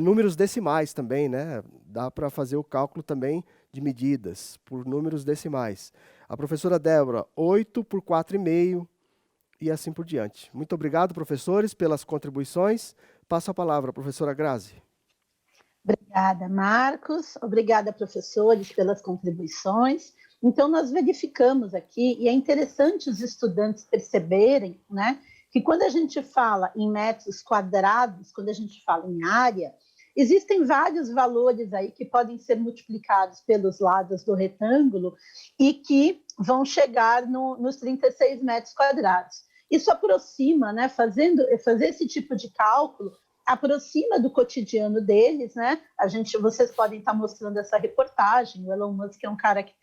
números decimais também, né? Dá para fazer o cálculo também de medidas por números decimais. A professora Débora, 8 por 4,5 e assim por diante. Muito obrigado, professores, pelas contribuições. Passo a palavra à professora Grazi. Obrigada, Marcos. Obrigada, professores, pelas contribuições. Então, nós verificamos aqui, e é interessante os estudantes perceberem, né, que quando a gente fala em metros quadrados, quando a gente fala em área, existem vários valores aí que podem ser multiplicados pelos lados do retângulo e que vão chegar nos 36 metros quadrados. Isso aproxima, né, fazer esse tipo de cálculo, aproxima do cotidiano deles, né? Vocês podem estar mostrando essa reportagem. O Elon Musk é um cara que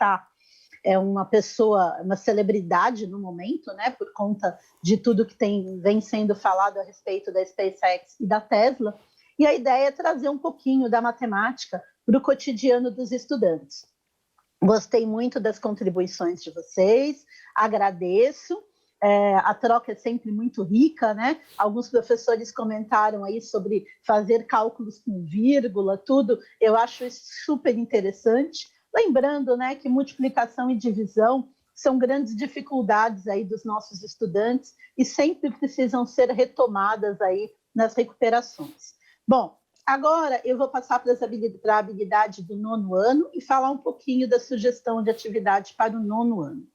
uma pessoa, uma celebridade no momento, né? Por conta de tudo que vem sendo falado a respeito da SpaceX e da Tesla. E a ideia é trazer um pouquinho da matemática para o cotidiano dos estudantes. Gostei muito das contribuições de vocês, agradeço. A troca é sempre muito rica, né? Alguns professores comentaram aí sobre fazer cálculos com vírgula, tudo. Eu acho isso super interessante. Lembrando, né, que multiplicação e divisão são grandes dificuldades aí dos nossos estudantes e sempre precisam ser retomadas aí nas recuperações. Bom, agora eu vou passar para a habilidade do 9º ano e falar um pouquinho da sugestão de atividade para o 9º ano.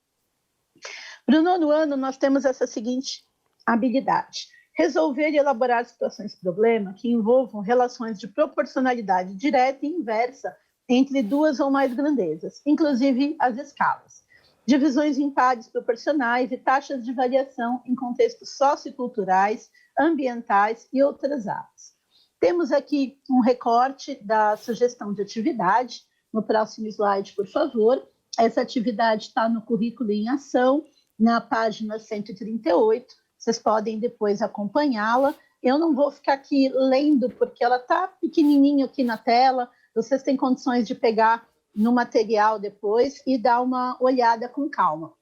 Para o 9º ano, nós temos essa seguinte habilidade: resolver e elaborar situações-problema que envolvam relações de proporcionalidade direta e inversa entre duas ou mais grandezas, inclusive as escalas, divisões impares proporcionais e taxas de variação em contextos socioculturais, ambientais e outras áreas. Temos aqui um recorte da sugestão de atividade. No próximo slide, por favor. Essa atividade está no currículo em ação, na página 138, vocês podem depois acompanhá-la. Eu não vou ficar aqui lendo, porque ela está pequenininho aqui na tela, vocês têm condições de pegar no material depois e dar uma olhada com calma.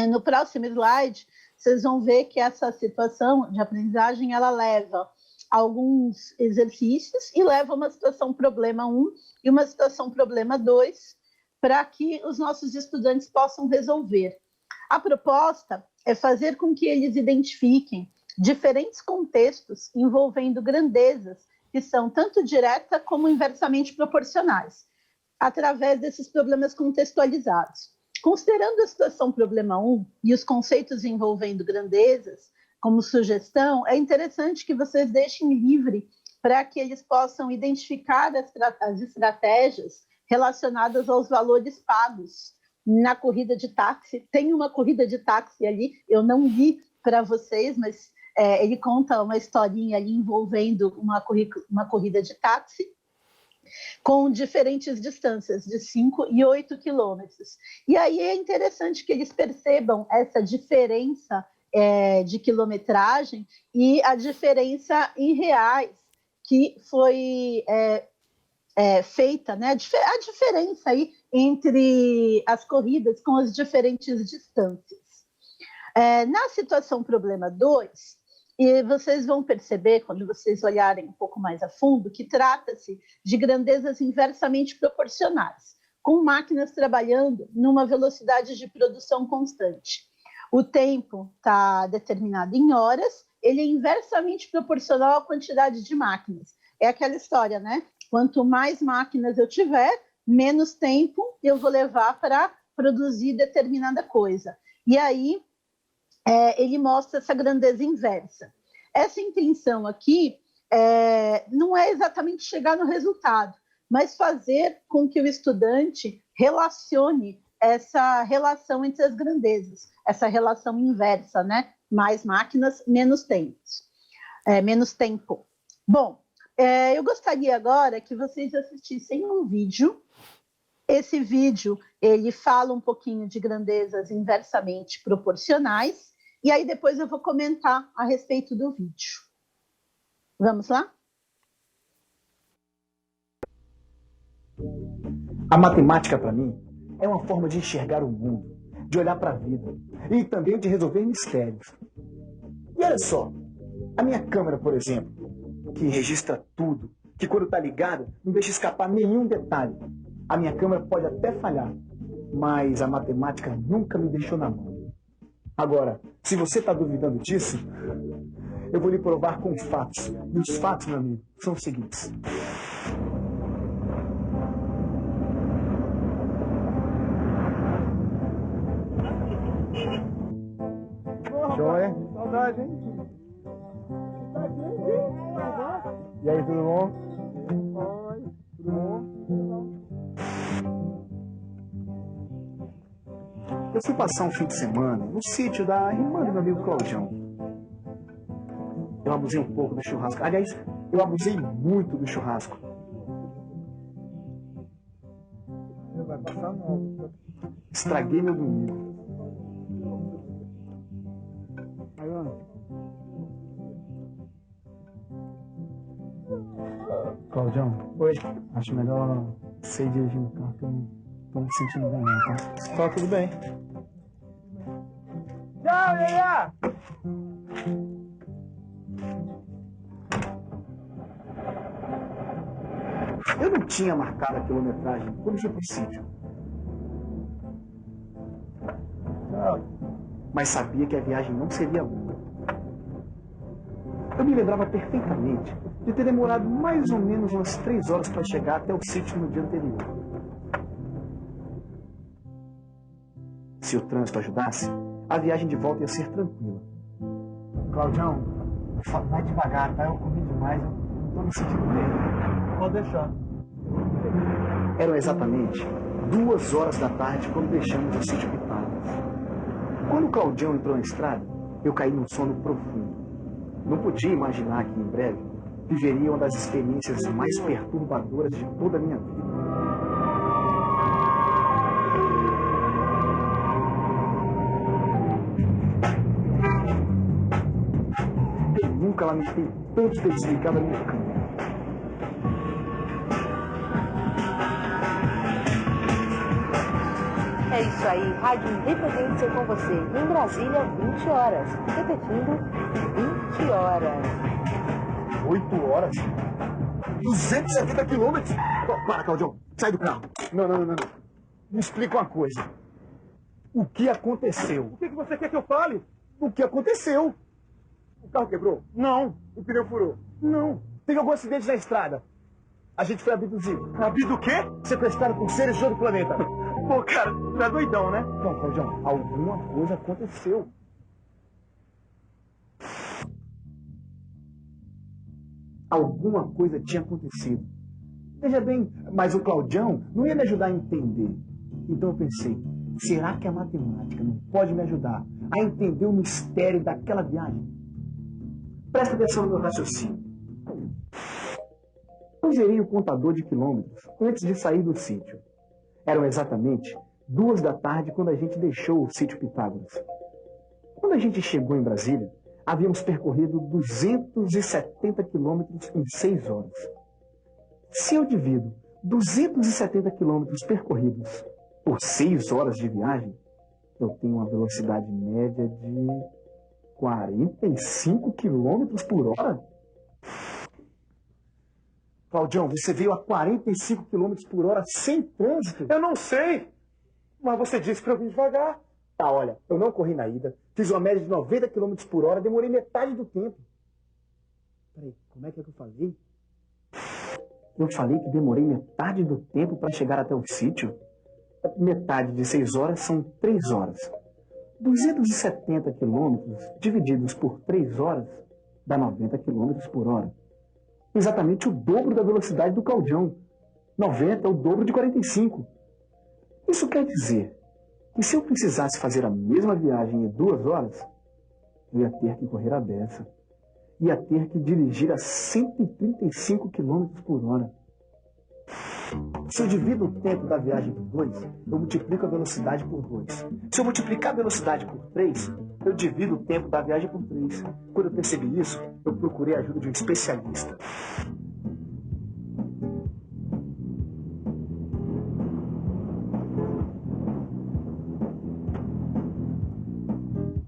No próximo slide, vocês vão ver que essa situação de aprendizagem, ela leva alguns exercícios e leva uma situação problema 1 e uma situação problema 2, para que os nossos estudantes possam resolver. A proposta é fazer com que eles identifiquem diferentes contextos envolvendo grandezas que são tanto direta como inversamente proporcionais, através desses problemas contextualizados. Considerando a situação problema 1 e os conceitos envolvendo grandezas como sugestão, é interessante que vocês deixem livre para que eles possam identificar as estratégias relacionadas aos valores pagos na corrida de táxi. Tem uma corrida de táxi ali, eu não li para vocês, mas ele conta uma historinha ali envolvendo uma corrida de táxi com diferentes distâncias, de 5 e 8 quilômetros. E aí é interessante que eles percebam essa diferença de quilometragem e a diferença em reais que foi feita, né, a diferença aí entre as corridas com as diferentes distâncias. Na situação problema 2, e vocês vão perceber, quando vocês olharem um pouco mais a fundo, que trata-se de grandezas inversamente proporcionais, com máquinas trabalhando numa velocidade de produção constante. O tempo está determinado em horas, ele é inversamente proporcional à quantidade de máquinas. É aquela história, né? Quanto mais máquinas eu tiver, menos tempo eu vou levar para produzir determinada coisa. E aí, ele mostra essa grandeza inversa. Essa intenção aqui não é exatamente chegar no resultado, mas fazer com que o estudante relacione essa relação entre as grandezas, essa relação inversa, né? Mais máquinas, menos tempo. Bom, eu gostaria agora que vocês assistissem um vídeo. Esse vídeo, ele fala um pouquinho de grandezas inversamente proporcionais, e aí depois eu vou comentar a respeito do vídeo. Vamos lá? A matemática, para mim, é uma forma de enxergar o mundo, de olhar para a vida e também de resolver mistérios. E olha só, a minha câmera, por exemplo, que registra tudo, que quando está ligada não deixa escapar nenhum detalhe. A minha câmera pode até falhar, mas a matemática nunca me deixou na mão. Agora, se você está duvidando disso, eu vou lhe provar com fatos. E os fatos, meu amigo, são os seguintes. Joia. Saudade, hein? E aí, tudo bom? Oi, tudo bom? Eu fui passar um fim de semana no sítio da irmã do meu amigo Claudião. Eu abusei um pouco do churrasco. Aliás, eu abusei muito do churrasco. Vai passar mal. Estraguei meu domingo. Claudião, oi. Acho melhor você ir dirigindo o carro, que eu não tô me sentindo bem, não, tá? Tá tudo bem. Tchau, Leia! Eu não tinha marcado a quilometragem quando fui pro sítio. Mas sabia que a viagem não seria longa. Eu me lembrava perfeitamente de ter demorado mais ou menos umas 3 horas para chegar até o sítio no dia anterior. Se o trânsito ajudasse, a viagem de volta ia ser tranquila. Claudião, vai devagar, tá? Eu comi demais, eu não tô me sentindo bem. Pode deixar. Eram exatamente 2 horas da tarde quando deixamos o sítio Pitágoras. Quando o Claudião entrou na estrada, eu caí num sono profundo. Não podia imaginar que, em breve, viveria uma das experiências mais perturbadoras de toda a minha vida. Eu nunca lamentei tanto ter desligado a minha câmera. É isso aí, Rádio Independência com você, em Brasília, 20 horas. Repetindo, 20 horas. 8 horas? 270 quilômetros? Para, Claudião, sai do carro. Não. Me explica uma coisa. O que aconteceu? O que você quer que eu fale? O que aconteceu? O carro quebrou? Não. O pneu furou? Não. Teve algum acidente na estrada? A gente foi abduzido. Abduzido o quê? Sequestrado por seres de outro planeta. Pô, cara, tá doidão, né? Não, Claudião, alguma coisa aconteceu. Alguma coisa tinha acontecido. Veja bem, mas o Claudião não ia me ajudar a entender. Então eu pensei, será que a matemática não pode me ajudar a entender o mistério daquela viagem? Presta atenção no meu raciocínio. Eu zerei o contador de quilômetros antes de sair do sítio. Eram exatamente 2 da tarde quando a gente deixou o sítio Pitágoras. Quando a gente chegou em Brasília, havíamos percorrido 270 quilômetros em 6 horas. Se eu divido 270 quilômetros percorridos por 6 horas de viagem, eu tenho uma velocidade média de 45 quilômetros por hora? Claudião, você veio a 45 quilômetros por hora sem trânsito? Eu não sei, mas você disse para eu vir devagar. Tá, olha, eu não corri na ida, fiz uma média de 90 quilômetros por hora, demorei metade do tempo. Peraí, como é que eu falei? Eu falei que demorei metade do tempo para chegar até o sítio? Metade de 6 horas são 3 horas. 270 quilômetros divididos por 3 horas dá 90 quilômetros por hora. Exatamente o dobro da velocidade do Claudião. 90 é o dobro de 45. Isso quer dizer que se eu precisasse fazer a mesma viagem em 2 horas, eu ia ter que correr a beça. Ia ter que dirigir a 135 km por hora. Se eu divido o tempo da viagem por 2, eu multiplico a velocidade por 2. Se eu multiplicar a velocidade por 3, eu divido o tempo da viagem por 3. Quando eu percebi isso, eu procurei a ajuda de um especialista.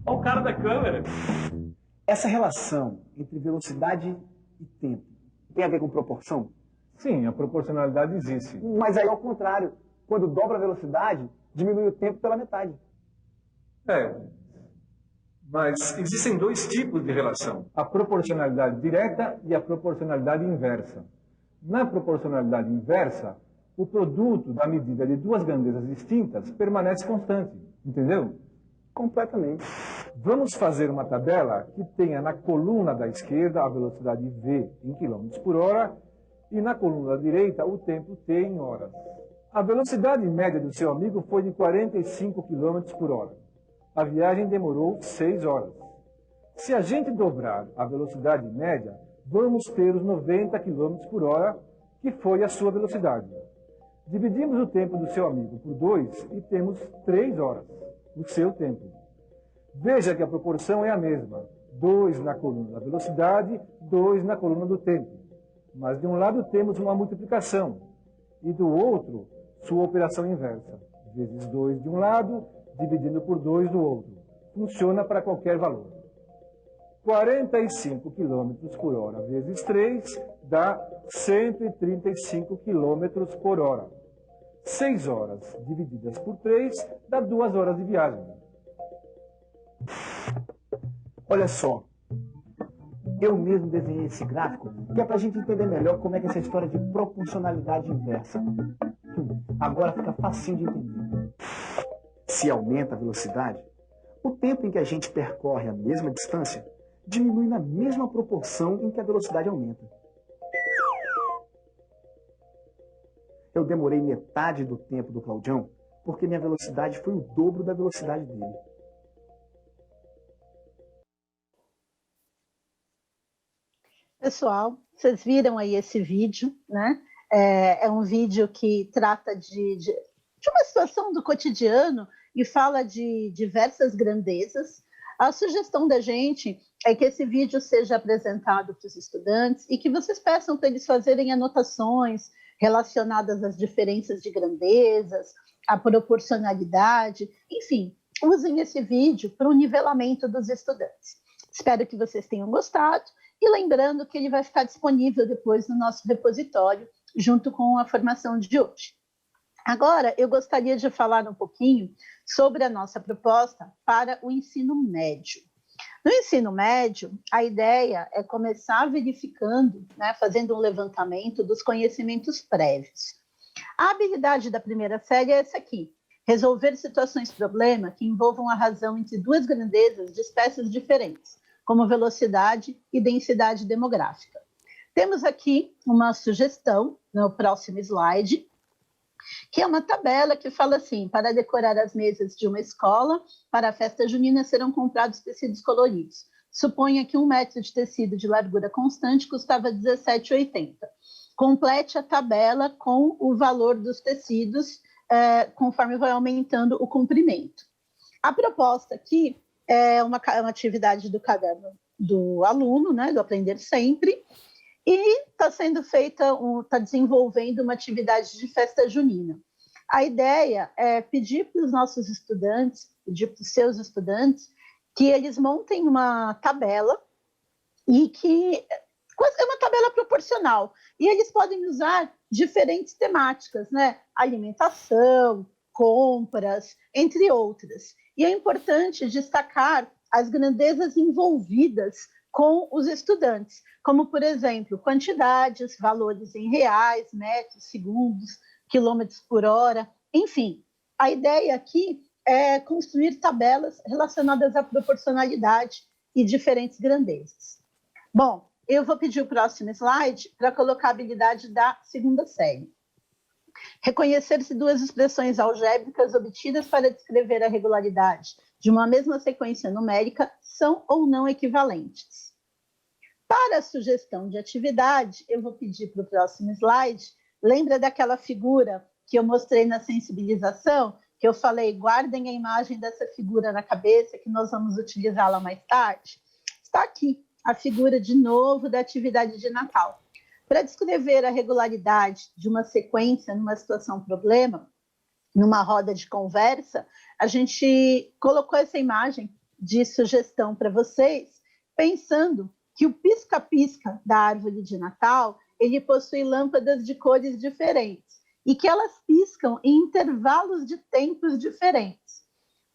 Olha o cara da câmera. Essa relação entre velocidade e tempo tem a ver com proporção? Sim, a proporcionalidade existe. Mas aí ao contrário, quando dobra a velocidade, diminui o tempo pela metade. Mas existem 2 tipos de relação. A proporcionalidade direta e a proporcionalidade inversa. Na proporcionalidade inversa, o produto da medida de 2 grandezas distintas permanece constante. Entendeu? Completamente. Vamos fazer uma tabela que tenha na coluna da esquerda a velocidade v em km por hora e na coluna da direita o tempo t em horas. A velocidade média do seu amigo foi de 45 km por hora. A viagem demorou 6 horas. Se a gente dobrar a velocidade média, vamos ter os 90 km por hora, que foi a sua velocidade. Dividimos o tempo do seu amigo por 2 e temos 3 horas, o seu tempo. Veja que a proporção é a mesma. 2 na coluna da velocidade, 2 na coluna do tempo. Mas de um lado temos uma multiplicação e do outro sua operação inversa. Vezes 2 de um lado, dividindo por 2 do outro. Funciona para qualquer valor. 45 km por hora vezes 3 dá 135 km por hora. 6 horas divididas por 3 dá 2 horas de viagem. Olha só, eu mesmo desenhei esse gráfico que é para a gente entender melhor como é que é essa história de proporcionalidade inversa. Agora fica facinho de entender. Se aumenta a velocidade, o tempo em que a gente percorre a mesma distância diminui na mesma proporção em que a velocidade aumenta. Eu demorei metade do tempo do Claudião porque minha velocidade foi o dobro da velocidade dele. Pessoal, vocês viram aí esse vídeo, né? É um vídeo que trata de uma situação do cotidiano e fala de diversas grandezas. A sugestão da gente é que esse vídeo seja apresentado para os estudantes e que vocês peçam para eles fazerem anotações relacionadas às diferenças de grandezas, à proporcionalidade, enfim, usem esse vídeo para o nivelamento dos estudantes. Espero que vocês tenham gostado. E lembrando que ele vai ficar disponível depois no nosso repositório, junto com a formação de hoje. Agora, eu gostaria de falar um pouquinho sobre a nossa proposta para o ensino médio. No ensino médio, a ideia é começar verificando, né, fazendo um levantamento dos conhecimentos prévios. A habilidade da primeira série é essa aqui: resolver situações-problema que envolvam a razão entre 2 grandezas de espécies diferentes, como velocidade e densidade demográfica. Temos aqui uma sugestão no próximo slide, que é uma tabela que fala assim: para decorar as mesas de uma escola, para a festa junina serão comprados tecidos coloridos. Suponha que 1 metro de tecido de largura constante custava R$ 17,80. Complete a tabela com o valor dos tecidos, conforme vai aumentando o comprimento. A proposta aqui é uma atividade do caderno do aluno, né, do Aprender Sempre, e está sendo feita, está desenvolvendo uma atividade de festa junina. A ideia é pedir para os nossos estudantes, pedir para os seus estudantes, que eles montem uma tabela, e que é uma tabela proporcional, e eles podem usar diferentes temáticas, né? Alimentação, compras, entre outras. E é importante destacar as grandezas envolvidas com os estudantes, como, por exemplo, quantidades, valores em reais, metros, segundos, quilômetros por hora, enfim. A ideia aqui é construir tabelas relacionadas à proporcionalidade e diferentes grandezas. Bom, eu vou pedir o próximo slide para colocar a habilidade da segunda série. Reconhecer-se duas expressões algébricas obtidas para descrever a regularidade de uma mesma sequência numérica são ou não equivalentes. Para a sugestão de atividade, eu vou pedir para o próximo slide, lembra daquela figura que eu mostrei na sensibilização, que eu falei, guardem a imagem dessa figura na cabeça, que nós vamos utilizá-la mais tarde? Está aqui a figura, de novo, da atividade de Natal. Para descrever a regularidade de uma sequência numa situação-problema, numa roda de conversa, a gente colocou essa imagem de sugestão para vocês, pensando que o pisca-pisca da árvore de Natal, ele possui lâmpadas de cores diferentes e que elas piscam em intervalos de tempos diferentes.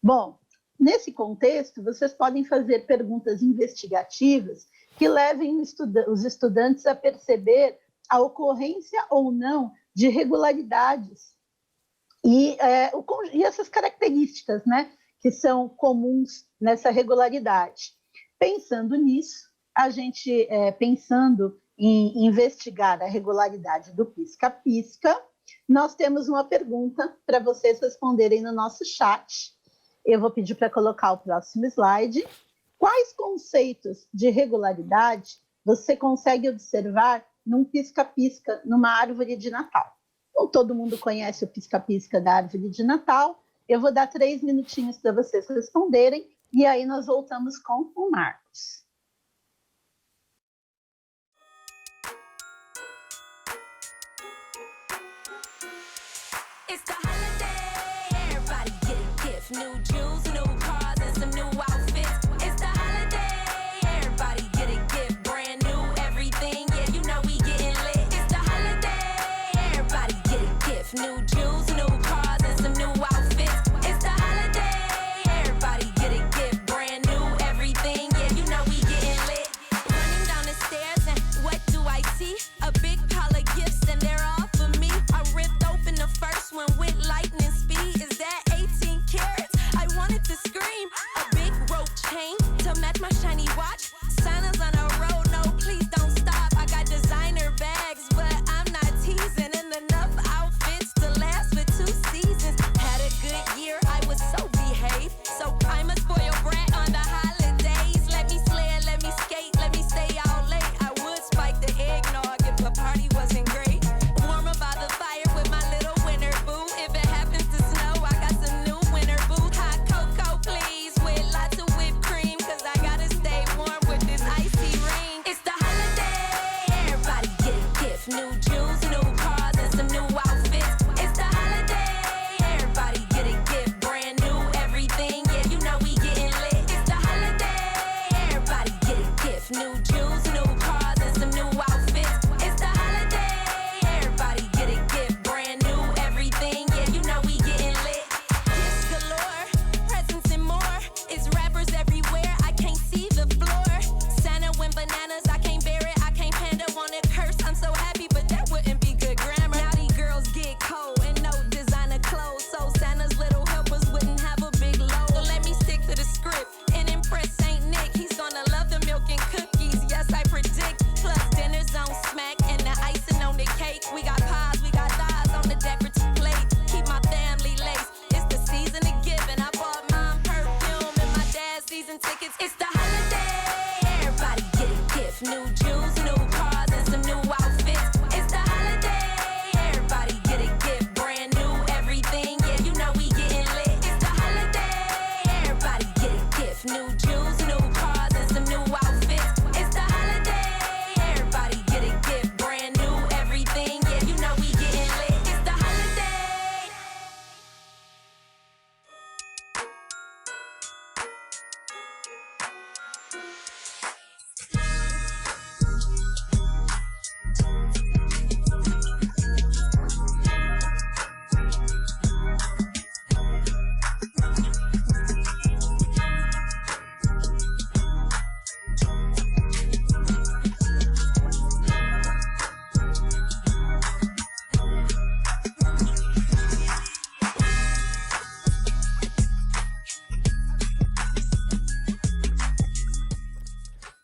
Bom, nesse contexto, vocês podem fazer perguntas investigativas que levem os estudantes a perceber a ocorrência ou não de irregularidades e essas características, né, que são comuns nessa regularidade. Pensando nisso, a gente, pensando em investigar a regularidade do pisca-pisca, nós temos uma pergunta para vocês responderem no nosso chat. Eu vou pedir para colocar o próximo slide. Quais conceitos de regularidade você consegue observar num pisca-pisca numa árvore de Natal? Então, todo mundo conhece o pisca-pisca da árvore de Natal. Eu vou dar 3 minutinhos para vocês responderem e aí nós voltamos com o Marcos. It's the holiday, everybody get a gift. New jewels, new cars, and some new outfits. It's the holiday, everybody get a gift. Brand new everything, yeah, you know we getting lit. It's the holiday, everybody get a gift. New jewels, new cars, and some new outfits. It's the holiday, everybody get a gift. Brand new everything, yeah, you know we getting lit. Running down the stairs and what do I see? A big pile of gifts and they're all for me. I ripped open the first one with light.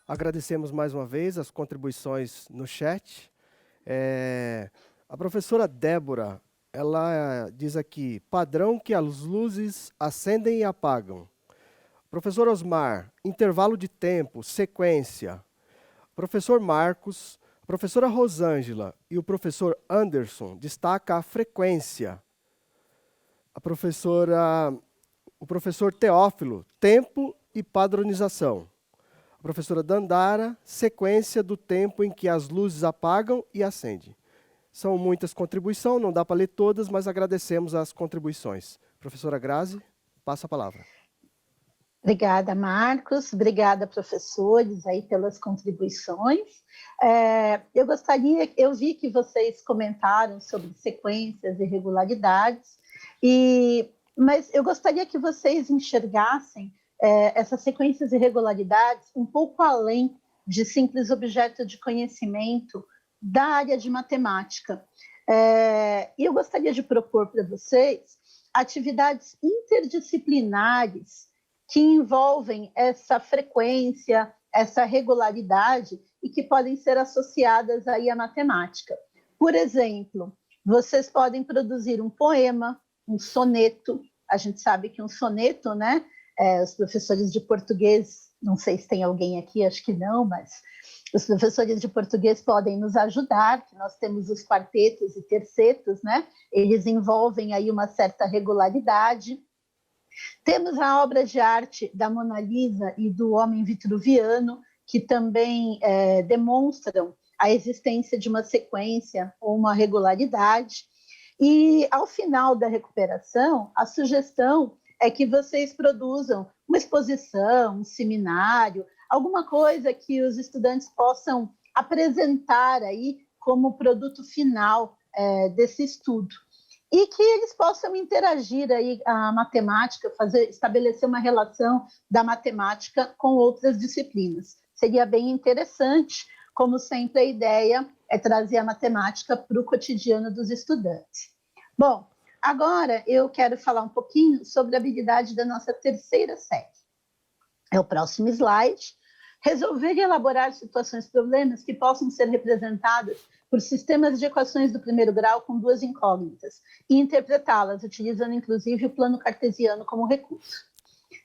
Agradecemos mais uma vez as contribuições no chat. A professora Débora, ela diz aqui, padrão que as luzes acendem e apagam. Professor Osmar, intervalo de tempo, sequência. Professor Marcos, professora Rosângela e o professor Anderson destaca a frequência. O professor Teófilo, tempo e padronização. A professora Dandara, sequência do tempo em que as luzes apagam e acendem. São muitas contribuições, não dá para ler todas, mas agradecemos as contribuições. Professora Grazi, passa a palavra. Obrigada, Marcos. Obrigada, professores, aí pelas contribuições. Eu vi que vocês comentaram sobre sequências e regularidades, mas eu gostaria que vocês enxergassem essas sequências e regularidades um pouco além de simples objeto de conhecimento da área de matemática. E eu gostaria de propor para vocês atividades interdisciplinares que envolvem essa frequência, essa regularidade e que podem ser associadas aí à matemática. Por exemplo, vocês podem produzir um poema, um soneto. A gente sabe que um soneto, né? Os professores de português, não sei se tem alguém aqui, acho que não, mas os professores de português podem nos ajudar, que nós temos os quartetos e tercetos, né? Eles envolvem aí uma certa regularidade. Temos a obra de arte da Mona Lisa e do Homem Vitruviano, que também demonstram a existência de uma sequência ou uma regularidade. E, ao final da recuperação, a sugestão é que vocês produzam uma exposição, um seminário, alguma coisa que os estudantes possam apresentar aí como produto final desse estudo. E que eles possam interagir aí a matemática, estabelecer uma relação da matemática com outras disciplinas. Seria bem interessante, como sempre a ideia é trazer a matemática para o cotidiano dos estudantes. Bom, agora eu quero falar um pouquinho sobre a habilidade da nossa terceira série. É o próximo slide. Resolver e elaborar situações, problemas que possam ser representadas por sistemas de equações do primeiro grau com duas incógnitas e interpretá-las, utilizando inclusive o plano cartesiano como recurso.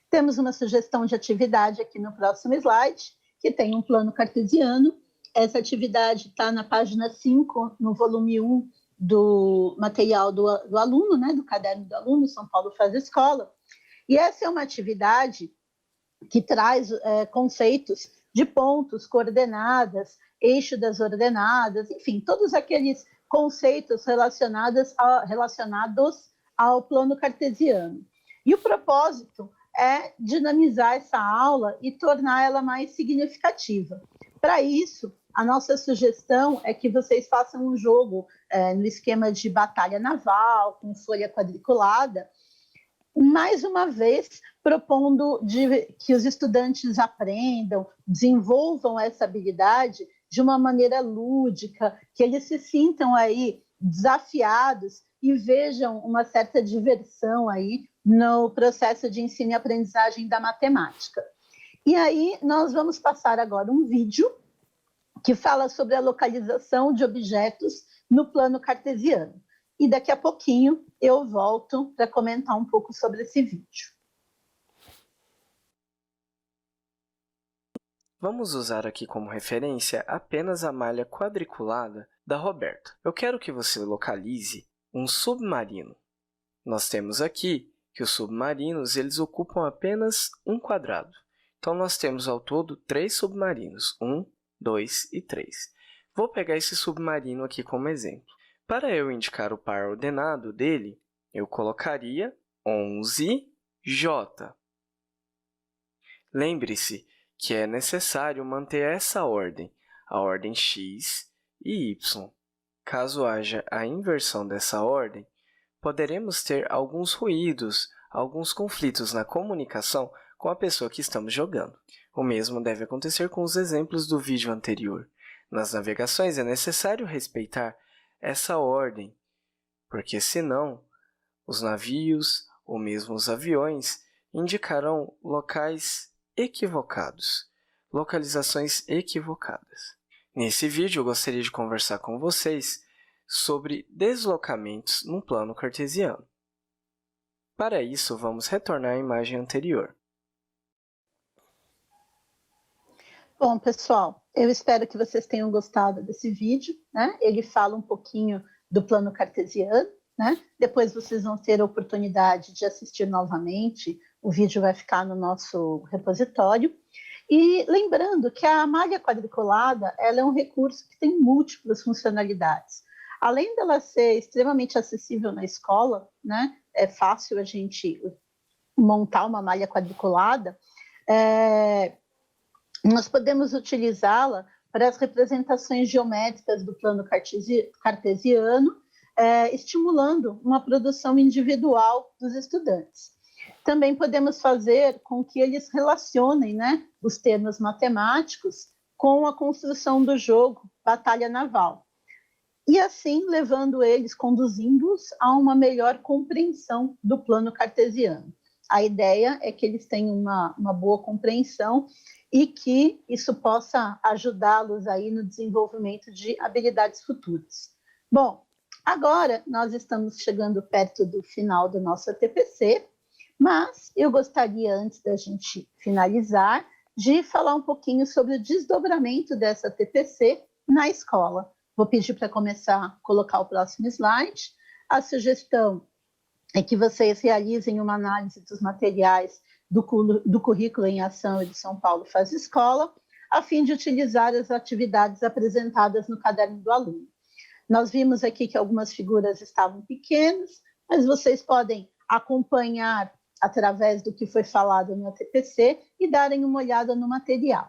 Temos uma sugestão de atividade aqui no próximo slide, que tem um plano cartesiano. Essa atividade está na página 5, no volume 1 do material do aluno, né, do caderno do aluno, São Paulo Faz Escola. E essa é uma atividade que traz conceitos de pontos, coordenadas, eixo das ordenadas, enfim, todos aqueles conceitos relacionados ao plano cartesiano. E o propósito é dinamizar essa aula e tornar ela mais significativa. Para isso, a nossa sugestão é que vocês façam um jogo no esquema de batalha naval, com folha quadriculada, mais uma vez propondo que os estudantes aprendam, desenvolvam essa habilidade de uma maneira lúdica, que eles se sintam aí desafiados e vejam uma certa diversão aí no processo de ensino e aprendizagem da matemática. E aí nós vamos passar agora um vídeo que fala sobre a localização de objetos no plano cartesiano. E daqui a pouquinho eu volto para comentar um pouco sobre esse vídeo. Vamos usar aqui como referência apenas a malha quadriculada da Roberta. Eu quero que você localize um submarino. Nós temos aqui que os submarinos eles ocupam apenas um quadrado. Então, nós temos ao todo 3 submarinos, 1, 2 e 3. Vou pegar esse submarino aqui como exemplo. Para eu indicar o par ordenado dele, eu colocaria 11J. Lembre-se que é necessário manter essa ordem, a ordem X e Y. Caso haja a inversão dessa ordem, poderemos ter alguns ruídos, alguns conflitos na comunicação com a pessoa que estamos jogando. O mesmo deve acontecer com os exemplos do vídeo anterior. Nas navegações é necessário respeitar essa ordem, porque senão os navios ou mesmo os aviões indicarão locais equivocados. localizações equivocadas. Nesse vídeo, eu gostaria de conversar com vocês sobre deslocamentos no plano cartesiano. Para isso, vamos retornar à imagem anterior. Bom, pessoal, eu espero que vocês tenham gostado desse vídeo, né? Ele fala um pouquinho do plano cartesiano, né? Depois vocês vão ter a oportunidade de assistir novamente, o vídeo vai ficar no nosso repositório. E lembrando que a malha quadriculada, ela é um recurso que tem múltiplas funcionalidades. Além dela ser extremamente acessível na escola, né? É fácil a gente montar uma malha quadriculada, nós podemos utilizá-la para as representações geométricas do plano cartesiano, estimulando uma produção individual dos estudantes. Também podemos fazer com que eles relacionem, né, os termos matemáticos com a construção do jogo Batalha Naval. E assim, conduzindo-os a uma melhor compreensão do plano cartesiano. A ideia é que eles tenham uma boa compreensão e que isso possa ajudá-los aí no desenvolvimento de habilidades futuras. Bom, agora nós estamos chegando perto do final do nosso TPC, mas eu gostaria, antes da gente finalizar, de falar um pouquinho sobre o desdobramento dessa TPC na escola. Vou pedir para começar a colocar o próximo slide. A sugestão é que vocês realizem uma análise dos materiais do Currículo em Ação de São Paulo Faz Escola, a fim de utilizar as atividades apresentadas no caderno do aluno. Nós vimos aqui que algumas figuras estavam pequenas, mas vocês podem acompanhar através do que foi falado no TPC e darem uma olhada no material.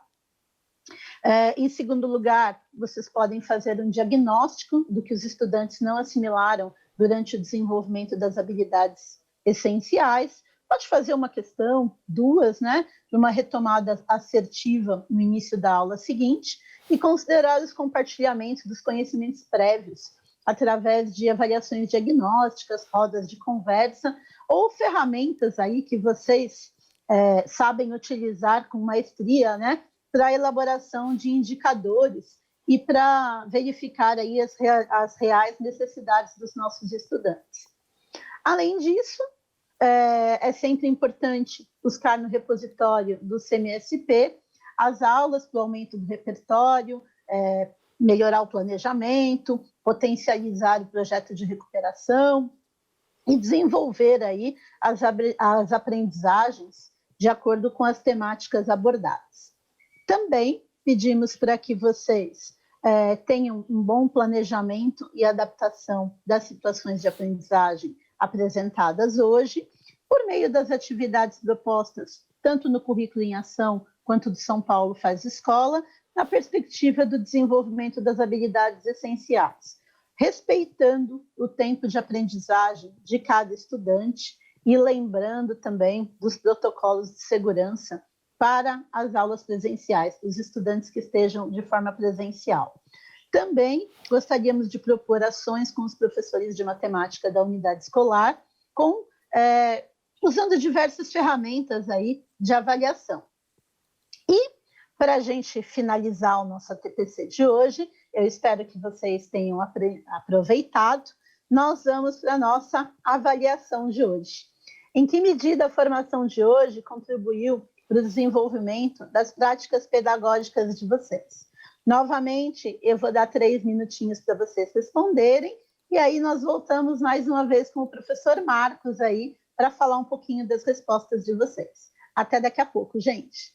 Em segundo lugar, vocês podem fazer um diagnóstico do que os estudantes não assimilaram durante o desenvolvimento das habilidades essenciais. Pode fazer uma questão, duas, né, de uma retomada assertiva no início da aula seguinte e considerar os compartilhamentos dos conhecimentos prévios através de avaliações diagnósticas, rodas de conversa ou ferramentas aí que vocês sabem utilizar com maestria, né, para a elaboração de indicadores e para verificar aí as reais necessidades dos nossos estudantes. Além disso, é sempre importante buscar no repositório do CMSP as aulas para o aumento do repertório, melhorar o planejamento, potencializar o projeto de recuperação e desenvolver aí as aprendizagens de acordo com as temáticas abordadas. Também pedimos para que vocês tenham um bom planejamento e adaptação das situações de aprendizagem apresentadas hoje, por meio das atividades propostas, tanto no Currículo em Ação quanto do São Paulo Faz Escola, na perspectiva do desenvolvimento das habilidades essenciais, respeitando o tempo de aprendizagem de cada estudante e lembrando também dos protocolos de segurança para as aulas presenciais, os estudantes que estejam de forma presencial. Também gostaríamos de propor ações com os professores de matemática da unidade escolar, usando diversas ferramentas aí de avaliação. E, para a gente finalizar o nosso TPC de hoje, eu espero que vocês tenham aproveitado, nós vamos para a nossa avaliação de hoje. Em que medida a formação de hoje contribuiu para o desenvolvimento das práticas pedagógicas de vocês? Novamente, eu vou dar 3 minutinhos para vocês responderem, e aí nós voltamos mais uma vez com o professor Marcos aí, para falar um pouquinho das respostas de vocês. Até daqui a pouco, gente.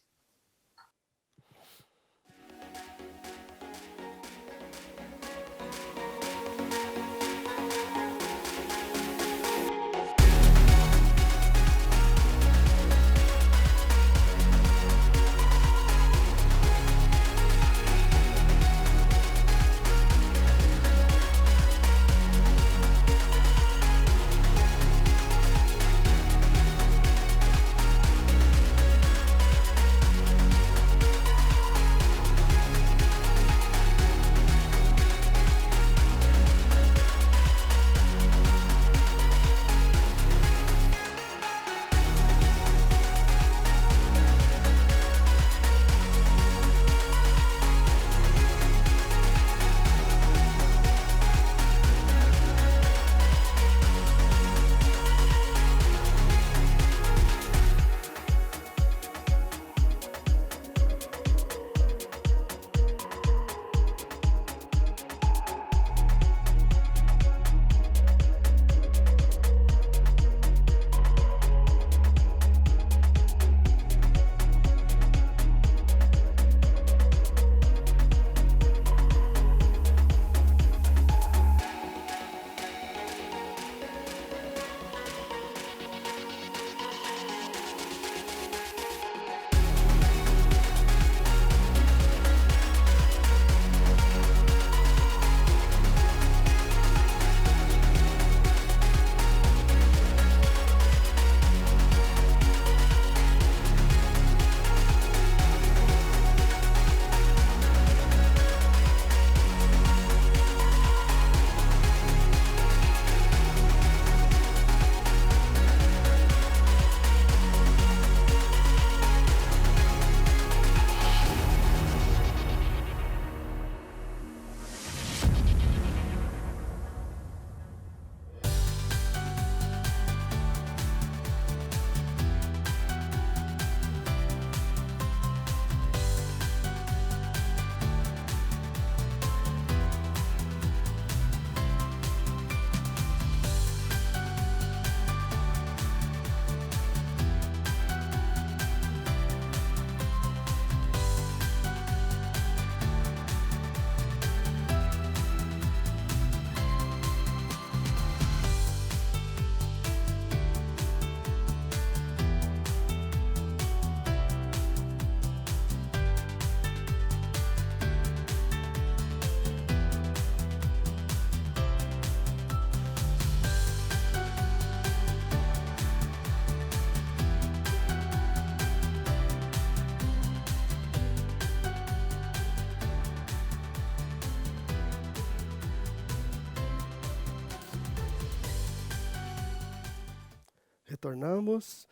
retornamos.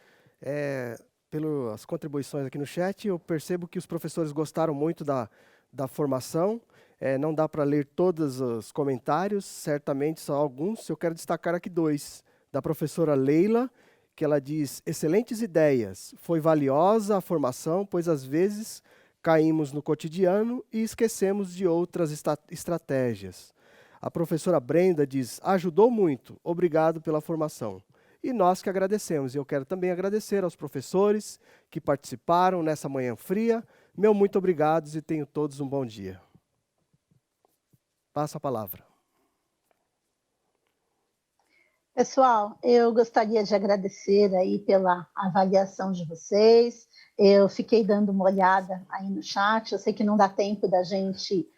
Pelas contribuições aqui no chat, eu percebo que os professores gostaram muito da formação. Não dá para ler todos os comentários, certamente só alguns. Eu quero destacar aqui 2. Da professora Leila, que ela diz: excelentes ideias, foi valiosa a formação, pois às vezes caímos no cotidiano e esquecemos de outras estratégias. A professora Brenda diz: ajudou muito, obrigado pela formação. E nós que agradecemos. E eu quero também agradecer aos professores que participaram nessa manhã fria. Meu muito obrigado e tenham todos um bom dia. Passo a palavra. Pessoal, eu gostaria de agradecer aí pela avaliação de vocês. Eu fiquei dando uma olhada aí no chat. Eu sei que não dá tempo da gente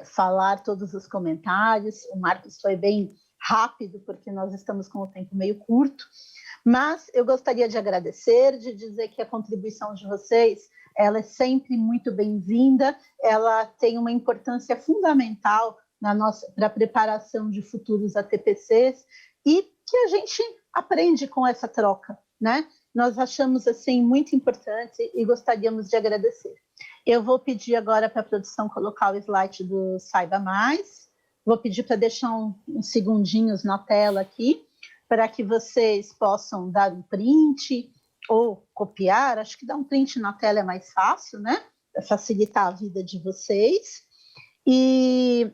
falar todos os comentários. O Marcos foi bem rápido, porque nós estamos com o tempo meio curto. Mas eu gostaria de agradecer, de dizer que a contribuição de vocês, ela é sempre muito bem-vinda. Ela tem uma importância fundamental para a preparação de futuros ATPCs e que a gente aprende com essa troca, né? Nós achamos, assim, muito importante e gostaríamos de agradecer. Eu vou pedir agora para a produção colocar o slide do Saiba Mais. Vou pedir para deixar uns segundinhos na tela aqui, para que vocês possam dar um print ou copiar. Acho que dar um print na tela é mais fácil, né? Para facilitar a vida de vocês. E,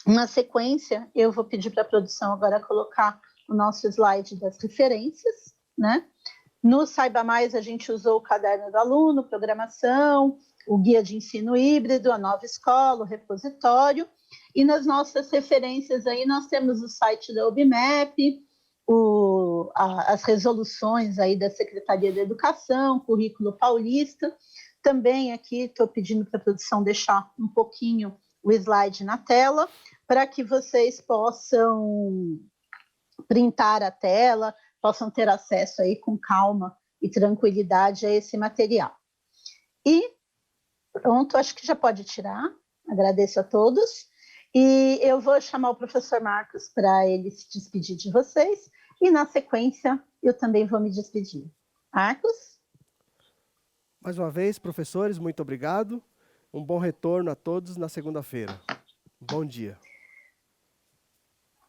na sequência, eu vou pedir para a produção agora colocar o nosso slide das referências, né? No Saiba Mais, a gente usou o caderno do aluno, programação, o guia de ensino híbrido, a nova escola, o repositório. E nas nossas referências aí, nós temos o site da UBMEP, as resoluções aí da Secretaria da Educação, currículo paulista. Também aqui estou pedindo para a produção deixar um pouquinho o slide na tela, para que vocês possam printar a tela, possam ter acesso aí com calma e tranquilidade a esse material. E pronto, acho que já pode tirar. Agradeço a todos. E eu vou chamar o professor Marcos para ele se despedir de vocês. E, na sequência, eu também vou me despedir. Marcos? Mais uma vez, professores, muito obrigado. Um bom retorno a todos na segunda-feira. Bom dia.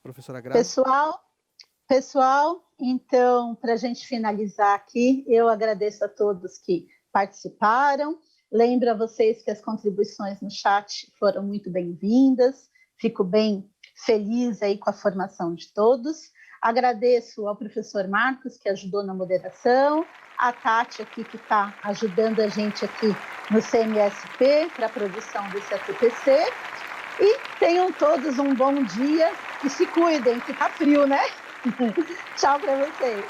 Professora Graça. Pessoal, então, para a gente finalizar aqui, eu agradeço a todos que participaram. Lembro a vocês que as contribuições no chat foram muito bem-vindas. Fico bem feliz aí com a formação de todos. Agradeço ao professor Marcos, que ajudou na moderação, a Tati aqui, que está ajudando a gente aqui no CMSP, para a produção desse ATPC. E tenham todos um bom dia e se cuidem, que está frio, né? Tchau para vocês.